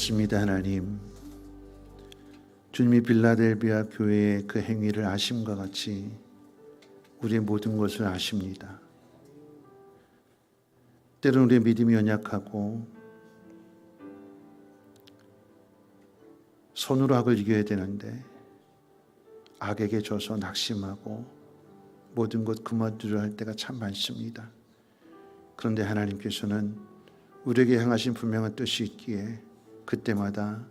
A: 믿습니다. 하나님, 주님이 빌라델비아 교회의 그 행위를 아심과 같이 우리의 모든 것을 아십니다. 때로는 우리의 믿음이 연약하고 손으로 악을 이겨야 되는데 악에게 져서 낙심하고 모든 것 그만두려 할 때가 참 많습니다. 그런데 하나님께서는 우리에게 향하신 분명한 뜻이 있기에 그때마다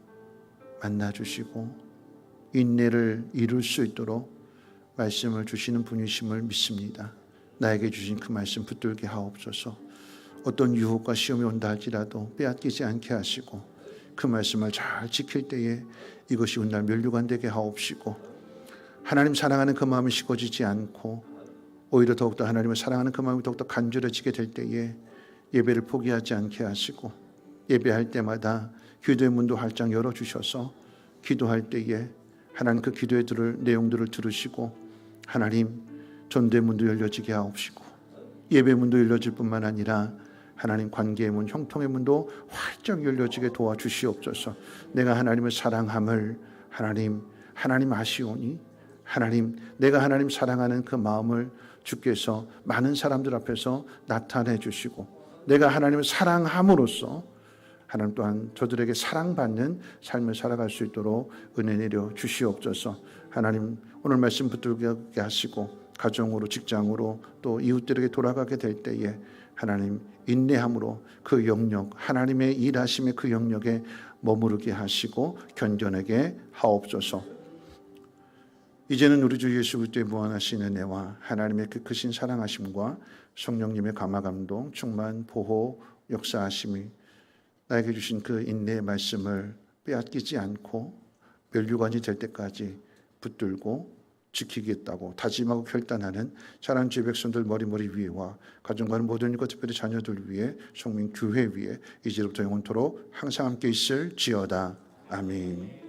A: 만나주시고 인내를 이룰 수 있도록 말씀을 주시는 분이심을 믿습니다. 나에게 주신 그 말씀 붙들게 하옵소서. 어떤 유혹과 시험이 온다 할지라도 빼앗기지 않게 하시고 그 말씀을 잘 지킬 때에 이것이 훗날 면류관 되게 하옵시고 하나님 사랑하는 그 마음이 식어지지 않고 오히려 더욱더 하나님을 사랑하는 그 마음이 더욱더 간절해지게 될 때에 예배를 포기하지 않게 하시고 예배할 때마다 기도의 문도 활짝 열어주셔서 기도할 때에 하나님 그 기도에 들을 내용들을 들으시고 하나님 전도의 문도 열려지게 하옵시고 예배 문도 열려질 뿐만 아니라 하나님 관계의 문, 형통의 문도 활짝 열려지게 도와주시옵소서. 내가 하나님을 사랑함을 하나님 아시오니 하나님 내가 하나님 사랑하는 그 마음을 주께서 많은 사람들 앞에서 나타내 주시고 내가 하나님을 사랑함으로써 하나님 또한 저들에게 사랑받는 삶을 살아갈 수 있도록 은혜 내려 주시옵소서. 하나님 오늘 말씀 붙들게 하시고 가정으로 직장으로 또 이웃들에게 돌아가게 될 때에 하나님 인내함으로 그 영역 하나님의 일하심의 그 영역에 머무르게 하시고 견뎌내게 하옵소서. 이제는 우리 주 예수 그리스도의 무한하신 은혜와 하나님의 그 크신 사랑하심과 성령님의 감화감동 충만 보호 역사하심이 나에게 주신 그 인내의 말씀을 빼앗기지 않고 면류관이 될 때까지 붙들고 지키겠다고 다짐하고 결단하는 사랑하는 주의 백성들 머리머리 위에와 가정과는 모든 일과 특별히 자녀들 위에 성민 교회 위에 이제부터 영원토록 항상 함께 있을지어다. 아멘.